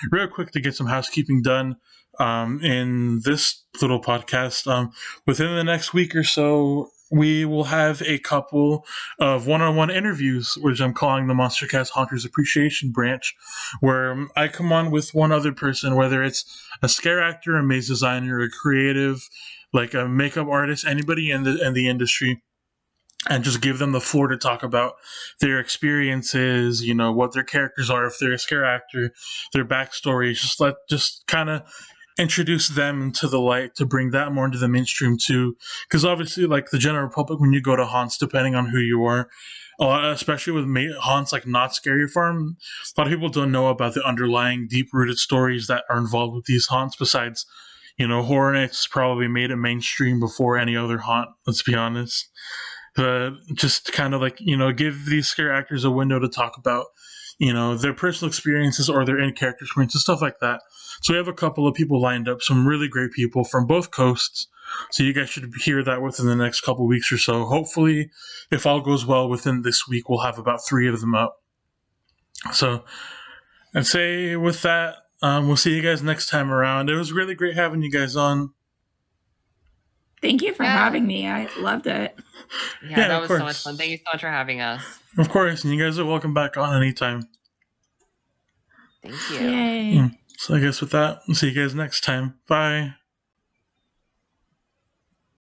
Real quick to get some housekeeping done in this little podcast. Within the next week or so, we will have a couple of one-on-one interviews, which I'm calling the Monster Cast Haunters Appreciation Branch, where I come on with one other person, whether it's a scare actor, a maze designer, a creative, like a makeup artist, anybody in the industry, and just give them the floor to talk about their experiences, what their characters are, if they're a scare actor, their backstory. Just kind of introduce them into the light to bring that more into the mainstream too. Because obviously, like the general public, when you go to haunts, depending on who you are, especially with haunts like Not Scary Farm, a lot of people don't know about the underlying deep-rooted stories that are involved with these haunts. Besides, Horror Nights probably made it mainstream before any other haunt. Let's be honest. Just kind of like, give these scare actors a window to talk about, their personal experiences or their in-character experiences, stuff like that. So we have a couple of people lined up, some really great people from both coasts. So you guys should hear that within the next couple of weeks or so. Hopefully, if all goes well within this week, we'll have about 3 of them up. So I'd say with that, we'll see you guys next time around. It was really great having you guys on. Thank you for having me. I loved it. Yeah, that was so much fun. Thank you so much for having us. Of course, and you guys are welcome back on anytime. Thank you. Yay. So I guess with that, we'll see you guys next time. Bye.